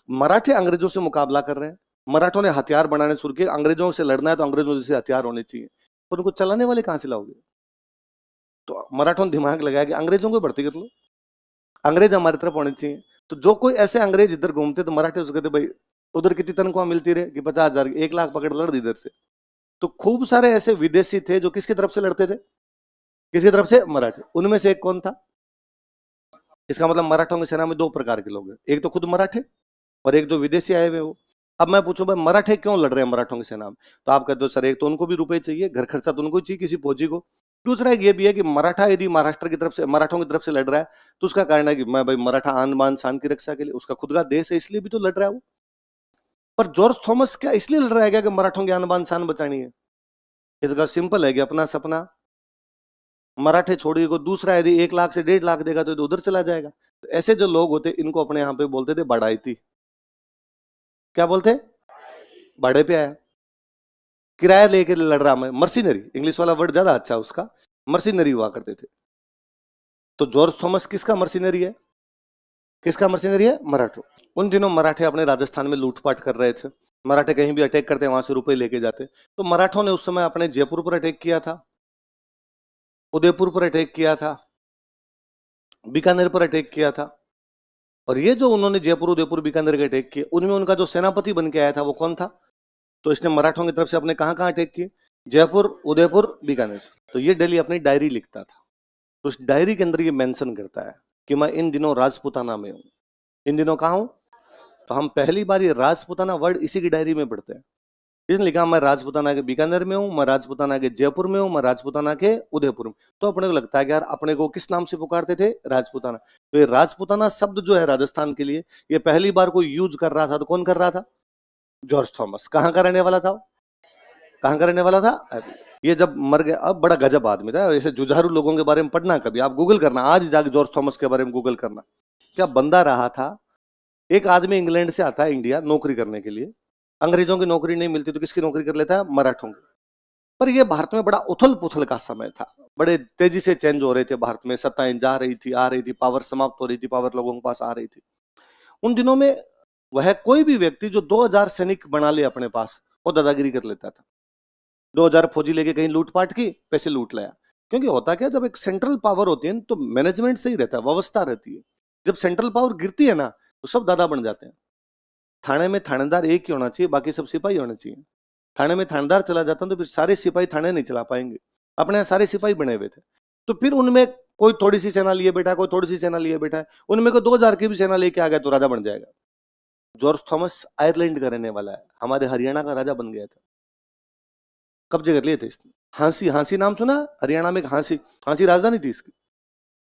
मराठे अंग्रेजों से मुकाबला कर रहे हैं, मराठों ने हथियार बनाने शुरू किए। अंग्रेजों से लड़ना है तो अंग्रेजों जैसे हथियार होने चाहिए, पर उनको चलाने वाले कहां से लाओगे? तो मराठों ने दिमाग लगाया कि अंग्रेजों को भर्ती कर लो, अंग्रेज हमारी तरफ होने चाहिए। तो जो कोई ऐसे अंग्रेज इधर घूमते तो मराठे उसको कहते भाई उधर कितनी तनख्वाह मिलती रहे? कि 50,000, 1 लाख पकड़ लड़ इधर से। तो खूब सारे ऐसे विदेशी थे जो किसकी तरफ से लड़ते थे? किसकी तरफ से? मराठे। उनमें से एक कौन था? इसका मतलब मराठों की सेना में 2 प्रकार के लोग हैं, एक तो खुद मराठे और एक जो विदेशी आए हुए वो। अब मैं पूछूं भाई मराठे क्यों लड़ रहे हैं मराठों की सेना में? तो आप कहते हो सर एक तो उनको भी रुपए चाहिए, घर खर्चा तो उनको चाहिए किसी फौजी को। दूसरा एक ये भी है कि मराठा यदि महाराष्ट्र की तरफ से, मराठों की तरफ से लड़ रहा है, तो उसका कारण है कि मैं भाई मराठा आन बान शान की रक्षा के लिए, उसका खुद का देश है इसलिए भी तो लड़ रहा है वो। पर जॉर्ज थॉमस क्या इसलिए लड़ रहा है क्या कि मराठों की आन बान शान बचानी है? इसका सिंपल है कि अपना सपना मराठे छोड़िए को दूसरा यदि 1 लाख से 1.5 लाख देगा तो उधर चला जाएगा। तो ऐसे जो लोग होते इनको अपने यहाँ पे बोलते थे बड़ाईती। क्या बोलते? भाड़े पे आया, किराया लेके लड़ रहा। मैं मर्सिनरी, इंग्लिश वाला वर्ड ज्यादा अच्छा उसका, मर्सिनरी हुआ करते थे। तो जॉर्ज थॉमस किसका मर्सिनरी है? किसका मर्सिनरी है? मराठों। उन दिनों मराठे अपने राजस्थान में लूटपाट कर रहे थे। मराठे कहीं भी अटैक करते वहां से रुपए लेके जाते। तो मराठों ने उस समय अपने जयपुर पर अटैक किया था, उदयपुर पर अटैक किया था, बीकानेर पर अटैक किया था। और ये जो उन्होंने जयपुर उदयपुर बीकानेर के अटैक किए, उनमें उनका जो सेनापति बन के आया था वो कौन था? तो इसने मराठों की तरफ से अपने कहां कहां अटैक किए? जयपुर, उदयपुर, बीकानेर। तो ये डेली अपनी डायरी लिखता था। तो उस डायरी के अंदर ये मेंशन करता है कि मैं इन दिनों राजपूताना में हूं। इन दिनों कहां हूं? तो हम पहली बार ये राजपूताना वर्ड इसी की डायरी में पढ़ते हैं। इसने लिखा मैं राजपूताना के बीकानेर में हूं, मैं राजपूताना के जयपुर में हूं, मैं राजपूताना के उदयपुर में। तो अपने को लगता है कि यार अपने को किस नाम से पुकारते थे? राजपूताना। तो ये राजपूताना शब्द जो है राजस्थान के लिए, ये पहली बार कोई यूज कर रहा था तो कौन कर रहा था? George Thomas. कहां का रहने वाला था? कहां का रहने वाला था? ये जब मर गया, अब बड़ा गजब आदमी था। ऐसे जुझारू लोगों के बारे में पढ़ना, कभी आप गूगल करना, आज जाके जॉर्ज थॉमस के बारे में गूगल करना। क्या बंदा रहा था। एक आदमी इंग्लैंड से आता है इंडिया नौकरी करने के लिए, अंग्रेजों की नौकरी नहीं मिलती तो किसकी नौकरी कर लेता है? मराठों की। पर यह भारत में बड़ा उथल पुथल का समय था, बड़े तेजी से चेंज हो रहे थे भारत में, सत्ताएं जा रही थी, आ रही थी, पावर समाप्त हो रही थी, पावर लोगों के पास आ रही थी। उन दिनों में वह कोई भी व्यक्ति जो 2000 सैनिक बना ले अपने पास, वो दादागिरी कर लेता था। 2000 फौजी लेके कहीं लूटपाट की, पैसे लूट लाया। क्योंकि होता क्या, जब एक सेंट्रल पावर होती है तो मैनेजमेंट सही रहता है, व्यवस्था रहती है। जब सेंट्रल पावर गिरती है ना तो सब दादा बन जाते हैं। थाने में थानेदार एक ही होना चाहिए, बाकी सब सिपाही होने चाहिए। थाने में थानेदार चला जाता तो फिर सारे सिपाही थाने नहीं चला पाएंगे। अपने यहाँ सारे सिपाही बने हुए थे, तो फिर उनमें कोई थोड़ी सी सेना लिए बैठा, कोई थोड़ी सी सेना लिए बैठा है, उनमें कोई 2000 की भी सेना लेके आ गया तो राजा बन जाएगा। जॉर्ज थॉमस आयरलैंड का रहने वाला है, हमारे हरियाणा का राजा बन गया था, कब्जे कर लिए थे इसने। हांसी, हांसी नाम सुना? हरियाणा में हांसी, हांसी राजधानी थी इसकी।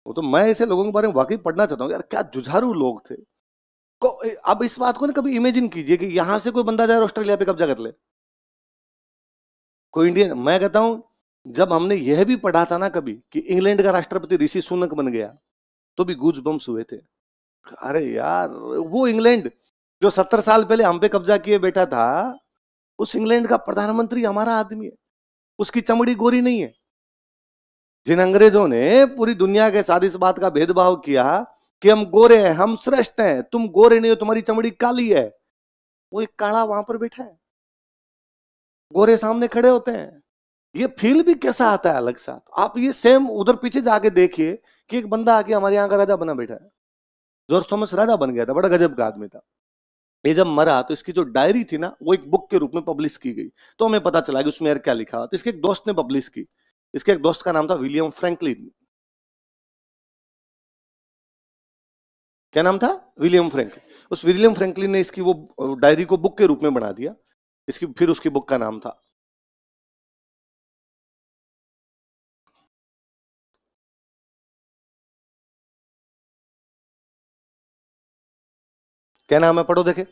वो तो मैं ऐसे लोगों के बारे में वाकई पढ़ना चाहता हूँ यार, क्या जुझारू लोग थे। अब इस बात को ना कभी इमेजिन कीजिए कि यहां से कोई बंदा जाए ऑस्ट्रेलिया पे कब्जा कर ले, कोई इंडियन। मैं कहता हूं, जब हमने यह भी पढ़ा था ना कभी कि इंग्लैंड का राष्ट्रपति ऋषि सुनक बन गया, तो भी गूज बम्स हुए थे। अरे यार, वो इंग्लैंड जो 70 साल पहले हम पे कब्जा किए बैठा था, उस इंग्लैंड का प्रधानमंत्री हमारा आदमी है, उसकी चमड़ी गोरी नहीं है। जिन अंग्रेजों ने पूरी दुनिया के साथ इस बात का भेदभाव किया कि हम गोरे हैं, हम श्रेष्ठ हैं, तुम गोरे नहीं हो, तुम्हारी चमड़ी काली है, वो एक काला वहां पर बैठा है, गोरे सामने खड़े होते हैं। ये फील भी कैसा आता है अलग सा। तो आप ये सेम उधर पीछे जाके देखिए कि एक बंदा आके हमारे यहाँ का राजा बना बैठा है। जॉर्ज थॉमस राजा बन गया था, बड़ा गजब का आदमी था। ये जब मरा तो इसकी जो डायरी थी ना, वो एक बुक के रूप में पब्लिश की गई। तो हमें पता चला कि उसमें यार क्या लिखा। तो इसके एक दोस्त ने पब्लिश की। इसके एक दोस्त का नाम था विलियम फ्रैंकलिन। क्या नाम था? William Franklin. उस विलियम फ्रैंकलिन ने इसकी वो डायरी को बुक के रूप में बना दिया। इसकी फिर उसकी बुक का नाम था, क्या नाम है? पढ़ो देखे,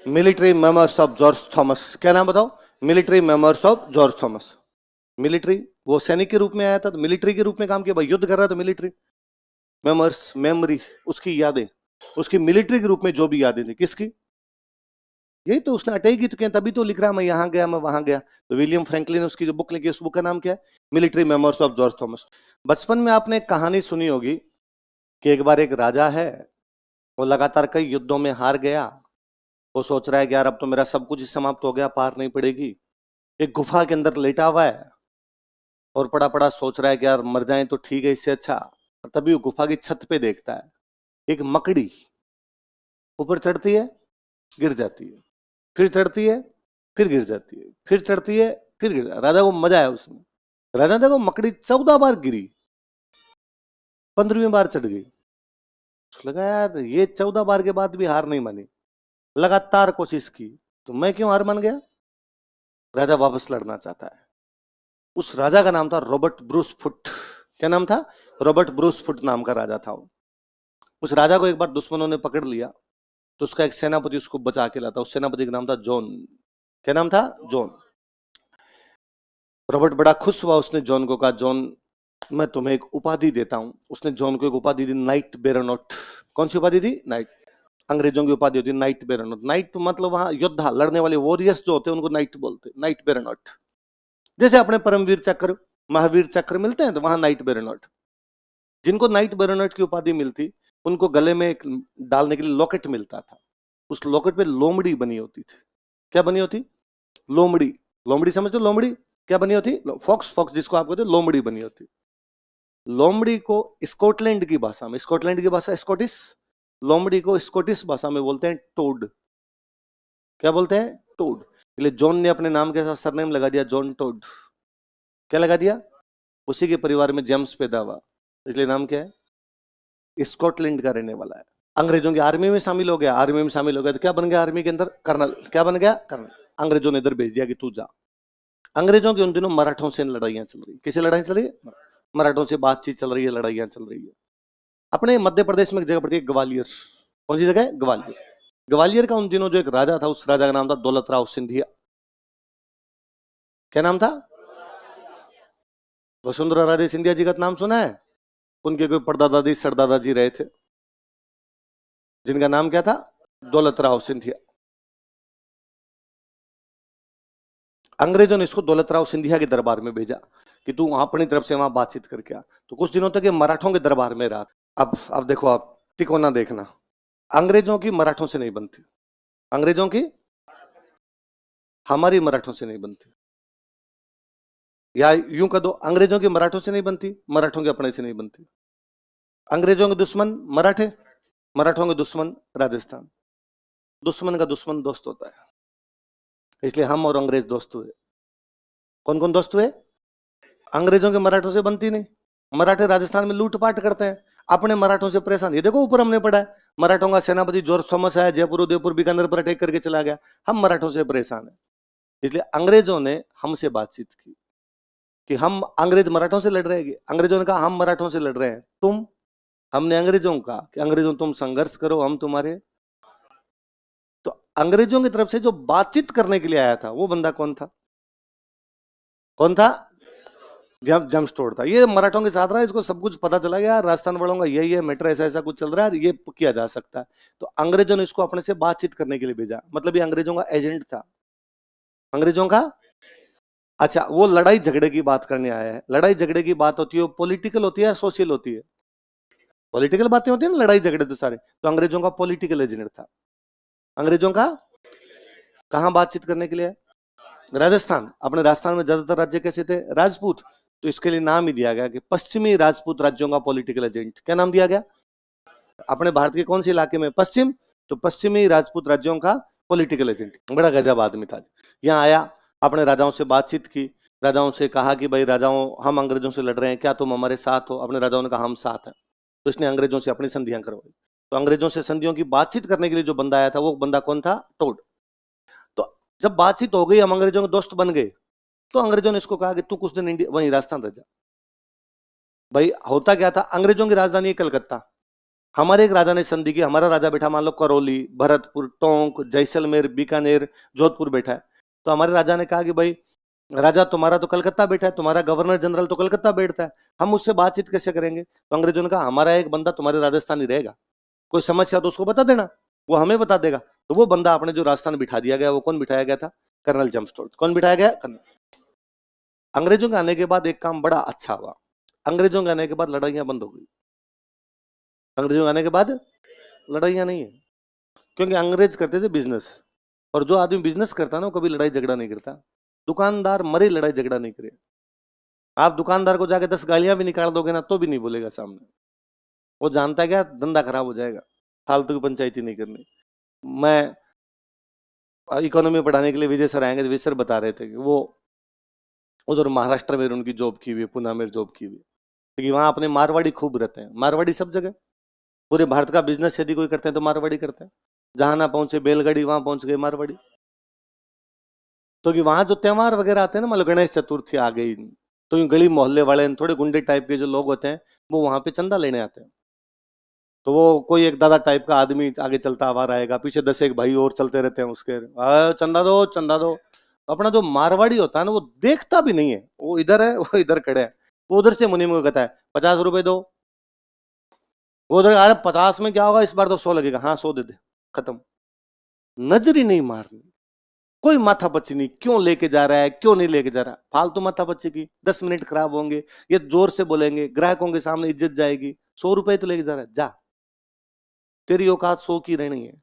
military memoirs of George Thomas. क्या नाम बताओ? Military memoirs of George Thomas. Military, वो सैनिक के रूप में आया था तो मिलिट्री के रूप में काम किया भाई, युद्ध कर रहा था मिलिट्री। मेमोर्स, मेमोरी, उसकी यादें, उसकी मिलिट्री के रूप में जो भी यादें थी, किसकी? यही तो उसने अटैक की तो क्या, तभी तो लिख रहा मैं यहाँ गया, मैं वहां गया। तो विलियम फ्रैंकलिन ने उसकी जो बुक लिखी, उस बुक का नाम क्या है? Military memoirs of George Thomas. बचपन में आपने एक कहानी सुनी होगी कि एक बार एक राजा है, वो लगातार कई युद्धों में हार गया। वो सोच रहा है कि यार अब तो मेरा सब कुछ ही समाप्त हो गया, पार नहीं पड़ेगी। एक गुफा के अंदर लेटा हुआ है और पड़ा पड़ा सोच रहा है कि यार मर जाए तो ठीक है, इससे अच्छा। और तभी वो गुफा की छत पे देखता है एक मकड़ी ऊपर चढ़ती है, गिर जाती है, फिर चढ़ती है, फिर गिर जाती है, फिर चढ़ती है, फिर गिर जाती है। राजा को मजा आया उसमें। राजा देखो, मकड़ी 14 बार गिरी, 15वीं बार चढ़ गई। उसको लगा यार ये 14 बार के बाद भी हार नहीं मानी, लगातार कोशिश की, तो मैं क्यों हार मान गया? राजा वापस लड़ना चाहता है। उस राजा का नाम था रॉबर्ट ब्रूस फुट। क्या नाम था? रॉबर्ट ब्रूस फुट नाम का राजा था वो। उस राजा को एक बार दुश्मनों ने पकड़ लिया, तो उसका एक सेनापति उसको बचा के लाता। उस सेनापति का नाम था जॉन। क्या नाम था? जॉन। रॉबर्ट बड़ा खुश हुआ, उसने जॉन को कहा, जॉन मैं तुम्हें एक उपाधि देता हूं। उसने जॉन को एक उपाधि दी, नाइट बेरोनोट। कौन सी उपाधि दी? नाइट। अंग्रेजों की उपाधि होती है नाइट बेरोनोट। नाइट मतलब वहां योद्धा, लड़ने वाले वॉरियर्स जो होते हैं उनको नाइट बोलते हैं, नाइट बेरोनोट। जैसे अपने परमवीर चक्र, महावीर चक्र मिलते हैं, तो वहां नाइट बेरोनोट। जिनको नाइट बेरोनोट की उपाधि मिलती, उनको गले में एक डालने के लिए लॉकेट मिलता था। उस लॉकेट पे लोमड़ी बनी होती थी। क्या बनी होती? लोमड़ी। लोमड़ी समझते हो? लोमड़ी क्या बनी होती? फॉक्स, फॉक्स जिसको आप कहते हो, लोमड़ी बनी होती। लोमड़ी को स्कॉटलैंड की भाषा में, स्कॉटलैंड की भाषा स्कॉटिश, लोमड़ी को स्कॉटिश भाषा में बोलते हैं टोड। क्या बोलते हैं? टोड। इसलिए जॉन ने अपने नाम के साथ सरनेम लगा दिया, जॉन टोड। क्या लगा दिया? उसी के परिवार में जेम्स पैदा हुआ, इसलिए नाम क्या है? स्कॉटलैंड का रहने वाला है। अंग्रेजों की आर्मी में शामिल हो गया, आर्मी में शामिल हो गया तो क्या बन गया? आर्मी के अंदर कर्नल। क्या बन गया? कर्नल। अंग्रेजों ने इधर भेज दिया कि तू जा। अंग्रेजों की उन दिनों मराठों से लड़ाइयां चल रही। किसे लड़ाई चल रही है? मराठों से बातचीत चल रही है, लड़ाइयां चल रही है। अपने मध्य प्रदेश में एक जगह पड़ती है ग्वालियर। कौन सी जगह है? ग्वालियर। ग्वालियर का उन दिनों जो एक राजा था, उस राजा का नाम था दौलत राव सिंधिया। क्या नाम था? वसुंधरा राजे सिंधिया जी का नाम सुना है? उनके कोई परदादा जी सरदादा जी रहे थे, जिनका नाम क्या था? दौलत राव सिंधिया। अंग्रेजों ने इसको दौलत राव सिंधिया के दरबार में भेजा कि तू वहां अपनी तरफ से वहां बातचीत करके आ। तो कुछ दिनों तक ये मराठों के दरबार में रहा। अब देखो, आप तिकोना देखना, अंग्रेजों की मराठों से नहीं बनती, अंग्रेजों की हमारी मराठों से नहीं बनती। या यूं कह दो, अंग्रेजों की मराठों से नहीं बनती, मराठों के अपने से नहीं बनती। अंग्रेजों के दुश्मन मराठे, मराठों के दुश्मन राजस्थान। दुश्मन का दुश्मन दोस्त होता है, इसलिए हम और अंग्रेज दोस्त हुए। कौन कौन दोस्त हुए? अंग्रेजों के मराठों से बनती नहीं। मराठे राजस्थान में लूटपाट करते हैं, अपने मराठों से परेशान। ये देखो ऊपर हमने पढ़ा है, मराठों का सेनापति जॉर्ज थॉमस आया, जयपुर उदयपुर बीकानेर पर अटैक करके चला गया। हम मराठों से परेशान है, इसलिए अंग्रेजों ने हमसे बातचीत की कि हम, अंग्रेज मराठों से लड़ रहे हैं। अंग्रेजों ने कहा हम मराठों से लड़ रहे हैं, तुम? हमने अंग्रेजों को कहा कि अंग्रेजों तुम संघर्ष करो, हम तुम्हारे। तो अंग्रेजों की तरफ से जो बातचीत करने के लिए आया था, वो बंदा कौन था? कौन था? जेम्स टोड था। ये मराठों के साथ रहा, इसको सब कुछ पता चला गया, राजस्थान वालों का यही है मैटर, ऐसा ऐसा कुछ चल रहा है, ये किया जा सकता है। तो अंग्रेजों ने इसको अपने से बातचीत करने के लिए भेजा, मतलब ये अंग्रेजों का एजेंट था। अंग्रेजों का, अच्छा, वो लड़ाई झगड़े की बात करने आया है। लड़ाई झगड़े की बात होती है, पॉलिटिकल होती है, सोशल होती है? पॉलिटिकल बातें होती है ना, लड़ाई झगड़े तो सारे। तो अंग्रेजों का पॉलिटिकल एजेंट था। अंग्रेजों का कहां बातचीत करने के लिए? राजस्थान। अपने राजस्थान में ज्यादातर राज्य कैसे थे? राजपूत। तो इसके लिए नाम ही दिया गया कि पश्चिमी राजपूत राज्यों का पॉलिटिकल एजेंट। क्या नाम दिया गया? अपने भारत के कौन से इलाके में? पश्चिम। तो पश्चिमी राजपूत राज्यों का पॉलिटिकल एजेंट। बड़ा गजब आदमी था। यहाँ आया, अपने राजाओं से बातचीत की, राजाओं से कहा कि भाई राजाओं, हम अंग्रेजों से लड़ रहे हैं, क्या तुम हमारे साथ हो? अपने राजाओं ने कहा हम साथ हैं। तो इसने अंग्रेजों से अपनी संधियां करवाई। तो अंग्रेजों से संधियों की बातचीत करने के लिए जो बंदा आया था, वो बंदा कौन था? टोड। तो जब बातचीत हो गई, हम अंग्रेजों के दोस्त बन गए, तो अंग्रेजों ने इसको कहा कि तू कुछ दिन इंडिया, वहीं राजस्थान रह जा। भाई होता क्या था, अंग्रेजों की राजधानी है कलकत्ता। हमारे एक राजा ने संधि की, हमारा राजा बैठा मान लो करौली, भरतपुर, टोंक, जैसलमेर, बीकानेर, जोधपुर बैठा है। तो हमारे राजा ने कहा कि भाई राजा तुम्हारा तो कलकत्ता बैठा है, तुम्हारा गवर्नर जनरल तो कलकत्ता बैठता है, हम उससे बातचीत कैसे करेंगे? तो अंग्रेजों ने कहा हमारा एक बंदा तुम्हारे राजस्थान ही रहेगा, कोई समस्या तो उसको बता देना, वो हमें बता देगा। तो वो बंदा अपने जो राजस्थान बिठा दिया गया, वो कौन बिठाया गया था? Colonel James Tod. कौन बिठाया गया? कर्नल। अंग्रेजों के आने के बाद एक काम बड़ा अच्छा हुआ, अंग्रेजों के आने के बाद लड़ाइयां बंद हो गई। अंग्रेजों के आने के बाद लड़ाइयां नहीं है, क्योंकि अंग्रेज करते थे बिजनेस, और जो आदमी बिजनेस करता है ना, वो कभी लड़ाई झगड़ा नहीं करता। दुकानदार मरे लड़ाई झगड़ा नहीं करे। आप दुकानदार को जाके 10 गालियां भी निकाल दोगे ना, तो भी नहीं बोलेगा सामने। वो जानता है क्या, धंधा खराब हो जाएगा, फालतू की पंचायती नहीं करनी। मैं इकोनॉमी पढ़ाने के लिए विजय सर आएंगे, तो विजय सर बता रहे थे कि वो उधर महाराष्ट्र में उनकी जॉब की हुई, पुणे में जॉब की हुई, क्योंकि वहां अपने मारवाड़ी खूब रहते हैं। मारवाड़ी सब जगह, पूरे भारत का बिजनेस यदि कोई करते हैं तो मारवाड़ी करते हैं। जहां ना पहुंचे बैलगाड़ी, वहां पहुंच गए मारवाड़ी। तो कि वहां जो त्योहार वगैरह आते हैं ना, मतलब गणेश चतुर्थी आ गई, तो यूं गली मोहल्ले वाले थोड़े गुंडे टाइप के जो लोग होते हैं, वो वहां पे चंदा लेने आते हैं। तो वो कोई एक दादा टाइप का आदमी आगे चलता हुआ रहेगा, पीछे 10 एक भाई और चलते रहते हैं उसके, चंदा दो चंदा दो। अपना जो मारवाड़ी होता है ना, वो देखता भी नहीं है, वो इधर है, वो इधर खड़े है। वो उधर से मुनि को कहता है 50 रुपए दो, वो उधर, अरे 50 में क्या होगा, इस बार तो 100 लगेगा, हाँ 100 दे दे, खत्म। नजर ही नहीं मारनी, कोई माथा पच्ची नहीं, क्यों लेके जा रहा है, क्यों नहीं लेके जा रहा, फालतू माथा पच्ची की। 10 मिनट खराब होंगे, ये जोर से बोलेंगे, ग्राहकों के सामने इज्जत जाएगी। 100 रुपए तो लेके जा रहा है, जा, तेरी औकात 100 की रहनी है।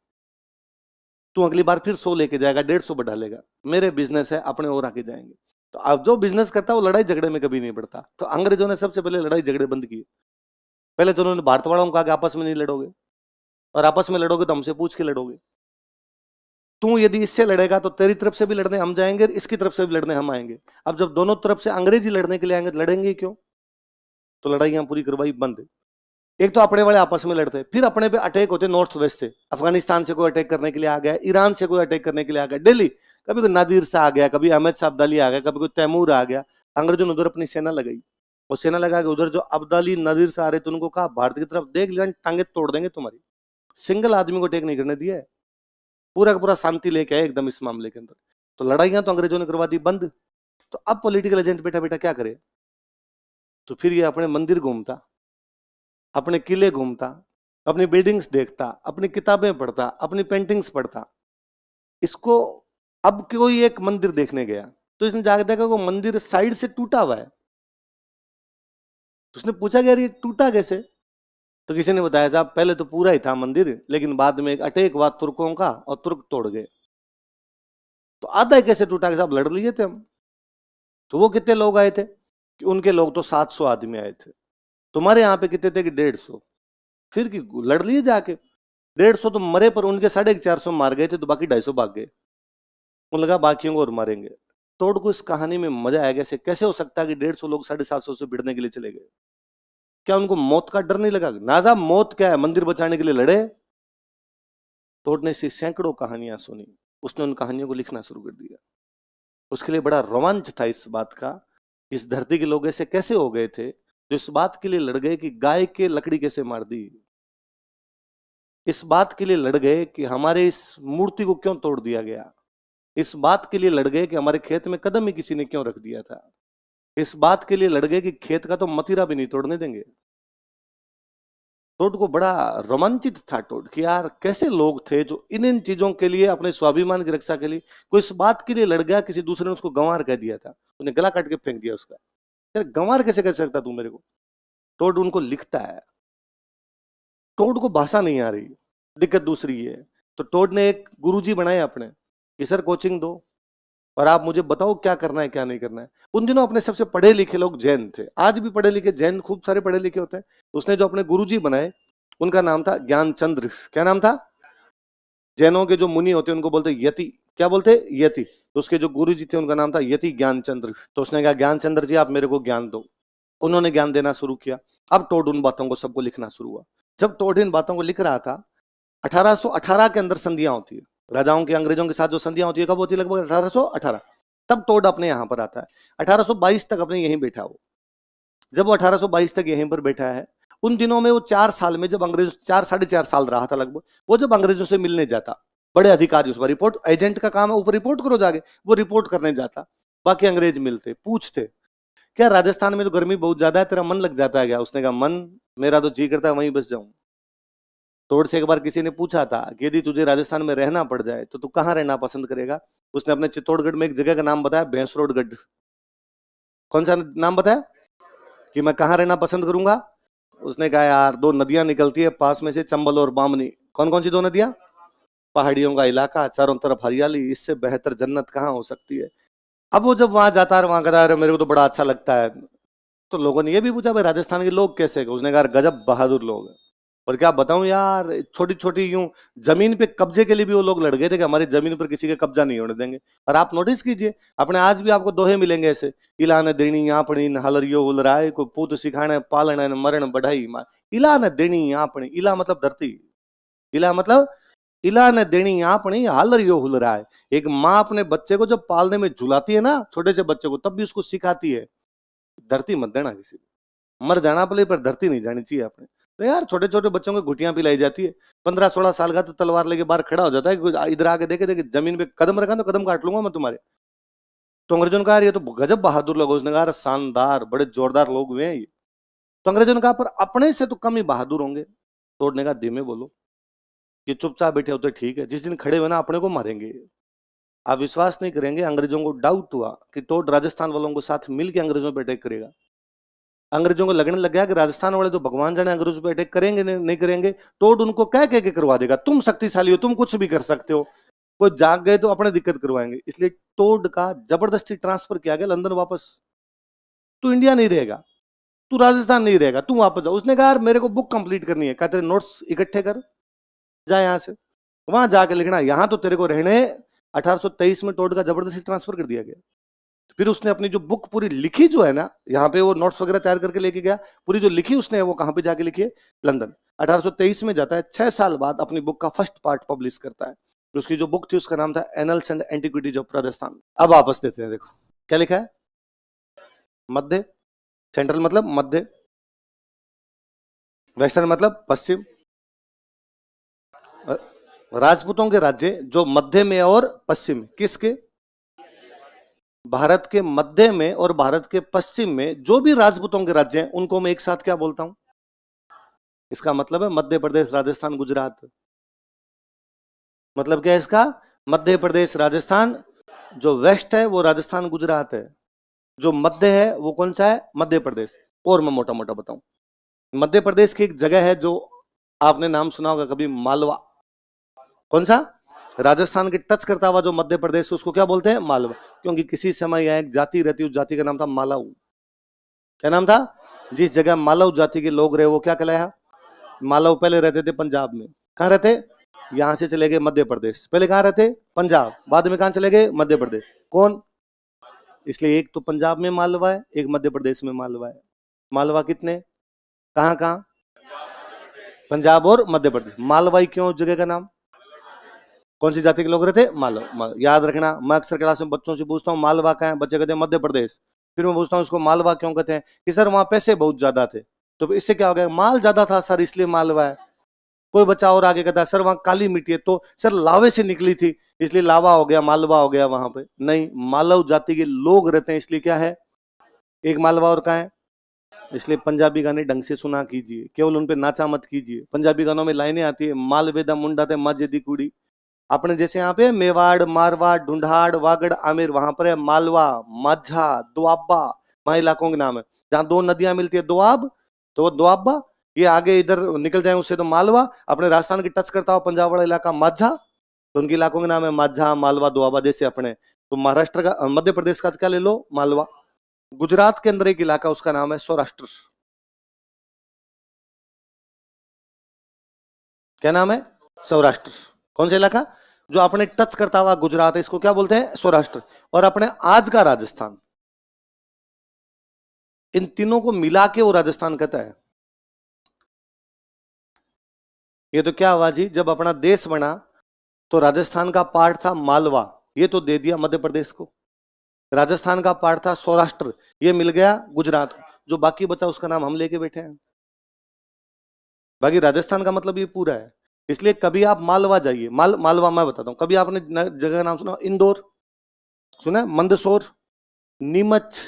तू अगली बार फिर 100 लेके जाएगा, 150 बढ़ा लेगा, मेरे बिजनेस है, अपने और आगे जाएंगे। तो अब जो बिजनेस करता है वो लड़ाई झगड़े में कभी नहीं पड़ता। तो अंग्रेजों ने सबसे पहले लड़ाई झगड़े बंद किए। पहले तो उन्होंने भारत वालों को कहा कि आपस में नहीं लड़ोगे, और आपस में लड़ोगे तो हमसे पूछ के लड़ोगे। तू यदि इससे लड़ेगा तो तेरी तरफ से भी लड़ने हम जाएंगे, इसकी तरफ से भी लड़ने हम आएंगे। अब जब दोनों तरफ से अंग्रेजी लड़ने के लिए आएंगे तो लड़ेंगे ही क्यों? तो लड़ाइयां पूरी करवाई बंद। एक तो अपने वाले आपस में लड़ते, फिर अपने पे अटैक होते नॉर्थ वेस्ट से, अफगानिस्तान से कोई अटैक करने के लिए आ गया, ईरान से कोई अटैक करने के लिए आ गया, दिल्ली कभी कोई नादिर सा आ गया, कभी अहमद शाह अब्दाली आ गया, कभी कोई तैमूर आ गया। अंग्रेजों ने उधर अपनी सेना लगाई, और सेना लगा के उधर जो अब्दाली नादिर से आ रहे थे उनको कहा भारत की तरफ देख लिया, टांगे तोड़ देंगे तुम्हारी। सिंगल आदमी को अटैक नहीं करने दिया है, पूरा का पूरा शांति लेके आए एकदम इस मामले के अंदर। तो लड़ाइयां तो अंग्रेजों ने करवा दी बंद। तो अब पॉलिटिकल एजेंट बैठा बैठा क्या करे? तो फिर ये अपने मंदिर घूमता, अपने किले घूमता, अपनी बिल्डिंग्स देखता, अपनी किताबें पढ़ता, अपनी पेंटिंग्स पढ़ता। इसको अब कोई एक मंदिर देखने गया तो इसने जाके देखा वो मंदिर साइड से टूटा हुआ है। तो उसने पूछा कि यार ये टूटा कैसे? तो किसी ने बताया साहब पहले तो पूरा ही था मंदिर, लेकिन बाद में एक अटैक हुआ तुर्कों का और तुर्क तोड़ गए। तो आधा ही कैसे टूटा? के साहब लड़ लिए थे हम। तो वो कितने लोग आए थे? कि उनके लोग तो 700 आदमी आए थे, तुम्हारे यहाँ पे कितने थे? कि 150। फिर की लड़ लिए जाके, 150 तो मरे, पर उनके 450 मार गए थे, तो बाकी 250 भाग गए। उन्हें लगा बाकियों को और मारेंगे। तोड़ को इस कहानी में मजा आएगा, कैसे हो सकता है कि 150 लोग 750 से भिड़ने के लिए चले गए? क्या उनको मौत का डर नहीं लगा? ना साहब मौत क्या है, मंदिर बचाने के लिए लड़े। तोड़ ने से सैकड़ों कहानियां सुनी, उसने उन कहानियों को लिखना शुरू कर दिया। उसके लिए बड़ा रोमांच था इस बात का, इस धरती के लोग ऐसे कैसे हो गए थे जो इस बात के लिए लड़ गए कि गाय के लकड़ी कैसे मार दी, इस बात के लिए लड़ गए कि हमारे इस मूर्ति को क्यों तोड़ दिया गया, इस बात के लिए लड़ गए कि हमारे खेत में कदम ही किसी ने क्यों रख दिया था, इस बात के लिए लड़ गए कि खेत का तो मतीरा भी नहीं तोड़ने देंगे। टोड को बड़ा रोमांचित था टोड कि यार कैसे लोग थे जो इन इन चीजों के लिए, अपने स्वाभिमान की रक्षा के लिए, कोई इस बात के लिए लड़ गया, किसी दूसरे ने उसको गंवार कह दिया था, उन्हें गला काट के फेंक दिया उसका। यार गंवार कैसे कह सकता तू मेरे को? टोड उनको लिखता है, टोड को भाषा नहीं आ रही, दिक्कत दूसरी है। तो टोड ने एक गुरुजी बनाए अपने कि सर कोचिंग दो और आप मुझे बताओ क्या करना है क्या नहीं करना है। उन दिनों अपने सबसे पढ़े लिखे लोग जैन थे, आज भी पढ़े लिखे जैन खूब सारे पढ़े लिखे होते हैं। उसने जो अपने गुरुजी बनाए उनका नाम था ज्ञानचंद्र। क्या नाम था? जैनों के जो मुनि होते हैं उनको बोलते यति। क्या बोलते? यति। तो उसके जो गुरुजी थे उनका नाम था यति ज्ञानचंद्र। तो उसने कहा ज्ञानचंद्र जी आप मेरे को ज्ञान दो। उन्होंने ज्ञान देना शुरू किया। अब टोड उन बातों को सबको लिखना शुरू हुआ। जब टोड इन बातों को लिख रहा था, 1818 के अंदर संधियां होती है राजाओं के, अंग्रेजों के साथ जो संधियां होती है कब होती है? लगभग 1818। तब टोड अपने यहां पर आता है। 1822 तक अपने यहीं बैठा हो। जब वो 1822 तक यहीं पर बैठा है, उन दिनों में वो 4 साल में, जब अंग्रेज 4 साढ़े 4 साल रहा था लगभग, वो जब अंग्रेजों से मिलने जाता, बड़े अधिकारी उस पर रिपोर्ट, एजेंट का काम है ऊपर रिपोर्ट करो जाके, वो रिपोर्ट करने जाता, बाकी अंग्रेज मिलते, पूछते क्या राजस्थान में तो गर्मी बहुत ज्यादा है, तेरा मन लग जाता है क्या? उसने कहा मन मेरा तो जी करता है वहीं बस जाऊं। तोड़ से एक बार किसी ने पूछा था कि यदि तुझे राजस्थान में रहना पड़ जाए तो तू कहाँ रहना पसंद करेगा? उसने अपने चित्तौड़गढ़ में एक जगह का नाम बताया, भैंसरोडगढ़। कौन सा नाम बताया कि मैं कहाँ रहना पसंद करूंगा? उसने कहा यार 2 नदियां निकलती है पास में से, चंबल और बामनी। कौन कौन सी 2 नदियां? पहाड़ियों का इलाका, चारों तरफ हरियाली, इससे बेहतर जन्नत कहाँ हो सकती है। अब वो जब वहां जाता है, वहां कहता है मेरे को तो बड़ा अच्छा लगता है। तो लोगों ने ये भी पूछा भाई राजस्थान के लोग कैसे हैं? उसने कहा गजब बहादुर लोग हैं। और क्या बताऊं यार, छोटी छोटी यूं जमीन पे कब्जे के लिए भी वो लोग लड़ गए थे कि हमारी जमीन पर किसी का कब्जा नहीं होने देंगे। और आप नोटिस कीजिए, अपने आज भी आपको दोहे मिलेंगे ऐसे, इला न देनी आपनी न हलरियो उलराय, को पूत सिखाने पालन न मरण बढ़ाई मार। इला न देनी आपनी, इला मतलब धरती, इला मतलब इला न देनी आपनी हालरियो हुलराय। एक माँ अपने बच्चे को जब पालने में झुलाती है ना, छोटे से बच्चे को, तब भी उसको सिखाती है धरती मत देना किसी को, मर जाना पड़े पर धरती नहीं जानी चाहिए आपने। तो यार छोटे छोटे बच्चों को घुटियां पिलाई जाती है, 15-16 साल का तो तलवार लेके बाहर खड़ा हो जाता है कि इधर आके देखे देखे जमीन पे कदम रखा तो कदम काट लूंगा मैं तुम्हारे। तो अंग्रेजों ने कहा ये तो गजब बहादुर लोग। उसने कहा शानदार, बड़े जोरदार लोग हुए हैं ये। तो अंग्रेजों ने कहा पर अपने से तो कम ही बहादुर होंगे। तोड़ने का धीमे बोलो, ये चुपचाप बैठे होते ठीक है, जिस दिन खड़े हुए ना अपने को मारेंगे। आप विश्वास नहीं करेंगे, अंग्रेजों को डाउट हुआ कि टोड राजस्थान वालों के साथ मिलकर अंग्रेजों पर अटैक करेगा। अंग्रेजों को लगने लग गया कि राजस्थान वाले तो भगवान जाने अंग्रेजों पे अटैक करेंगे नहीं करेंगे, टोड उनको कह के करवा देगा, तुम शक्तिशाली हो, तुम कुछ भी कर सकते हो। कोई जाग गए तो अपने दिक्कत करवाएंगे, इसलिए टोड का जबरदस्ती ट्रांसफर किया गया लंदन वापस। तू इंडिया नहीं रहेगा, तू राजस्थान नहीं रहेगा, तू वापस जा। उसने कहा यार मेरे को बुक कंप्लीट करनी है, कहते नोट्स इकट्ठे कर, जा यहां से, वहां जाके लिखना, यहां तो तेरे को रहने। 1823 में टोड का जबरदस्ती ट्रांसफर कर दिया गया। फिर उसने अपनी जो बुक पूरी लिखी जो है ना, यहाँ पे वो नोट्स वगैरह तैयार करके लेके गया, पूरी जो लिखी उसने वो कहां पे जाके लिखी है, लंदन। 1823 में जाता है, 6 साल बाद अपनी बुक का फर्स्ट पार्ट पब्लिश करता है। तो उसकी जो बुक थी उसका नाम था annuls and antiquities of Rajasthan. अब वापस देते हैं, देखो क्या लिखा है, मध्य, सेंट्रल मतलब मध्य, वेस्टर्न मतलब पश्चिम, राजपूतों के राज्य जो मध्य में और पश्चिम, किसके, भारत के मध्य में और भारत के पश्चिम में जो भी राजपूतों के राज्य हैं उनको मैं एक साथ क्या बोलता हूं, इसका मतलब है मध्य प्रदेश, राजस्थान, गुजरात। मतलब क्या है इसका, मध्य प्रदेश, राजस्थान, जो वेस्ट है वो राजस्थान गुजरात है, जो मध्य है वो कौन सा है, मध्य प्रदेश। और मैं मोटा मोटा बताऊं, मध्य प्रदेश की एक जगह है जो आपने नाम सुना होगा कभी, मालवा। कौन सा, राजस्थान के टच करता हुआ जो मध्य प्रदेश, उसको क्या बोलते हैं, मालवा। क्योंकि किसी समय यहां एक जाति रहती, उस जाति का नाम था मालव। क्या नाम था, जिस जगह मालव जाति के लोग रहे वो क्या कहलाया, मालव। पहले रहते थे पंजाब में, कहां रहते, यहां से चले गए मध्य प्रदेश। पहले कहां रहते, पंजाब, बाद में कहां चले गए, मध्य प्रदेश। कौन, इसलिए एक तो पंजाब में मालवा है, एक मध्य प्रदेश में मालवा है। मालवा कितने, कहां कहां, पंजाब और मध्य प्रदेश। मालवाई क्यों जगह का नाम, कौन सी जाति के लोग रहते, मालव। याद रखना, मैं अक्सर क्लास में बच्चों से पूछता हूँ मालवा कहाँ है, बच्चे कहते हैं मध्य प्रदेश। फिर मैं पूछता हूँ उसको मालवा क्यों कहते हैं, कि सर वहां पैसे बहुत ज्यादा थे। तो इससे क्या हो गया, माल ज्यादा था सर इसलिए मालवा है। कोई बच्चा और आगे कहता है सर वहां काली मिट्टी है, तो सर लावे से निकली थी इसलिए लावा हो गया, मालवा हो गया वहां पे। नहीं, मालव जाति के लोग रहते हैं इसलिए क्या है, एक मालवा और कहाँ है। इसलिए पंजाबी गाने ढंग से सुना कीजिए, केवल उन पे नाचा मत कीजिए। पंजाबी गानों में लाइनें आती है, मालवेदा मुंडा थे माजे दी कुड़ी। अपने जैसे यहाँ पे मेवाड़, मारवाड़, ढूंढाड़, वागड़, आमेर, वहां पर है मालवा, माझा, दोआबा, वहां इलाकों के नाम है। जहां दो नदियां मिलती है दोआब, तो वो दोआबा, ये आगे इधर निकल जाए उससे तो मालवा। अपने राजस्थान की टच करता हो पंजाब वाला इलाका माझा, तो उनके इलाकों के नाम है माझा, मालवा, दोआबा। जैसे अपने तो महाराष्ट्र का, मध्य प्रदेश का क्या ले लो, मालवा। गुजरात के अंदर एक इलाका उसका नाम है सौराष्ट्र। क्या नाम है, सौराष्ट्र। कौन सा इलाका, जो अपने टच करता हुआ गुजरात है, इसको क्या बोलते हैं, सौराष्ट्र। और अपने आज का राजस्थान, इन तीनों को मिला के वो राजस्थान कहता है। ये तो क्या हुआ जी, जब अपना देश बना तो राजस्थान का पार्ट था मालवा, ये तो दे दिया मध्य प्रदेश को। राजस्थान का पार्ट था सौराष्ट्र, ये मिल गया गुजरात को। जो बाकी बचा उसका नाम हम लेके बैठे हैं। बाकी राजस्थान का मतलब ये पूरा है। इसलिए कभी आप मालवा जाइए, मालवा मैं बताता हूं, कभी आपने जगह का नाम सुना, इंदौर सुना है, मंदसौर, नीमच।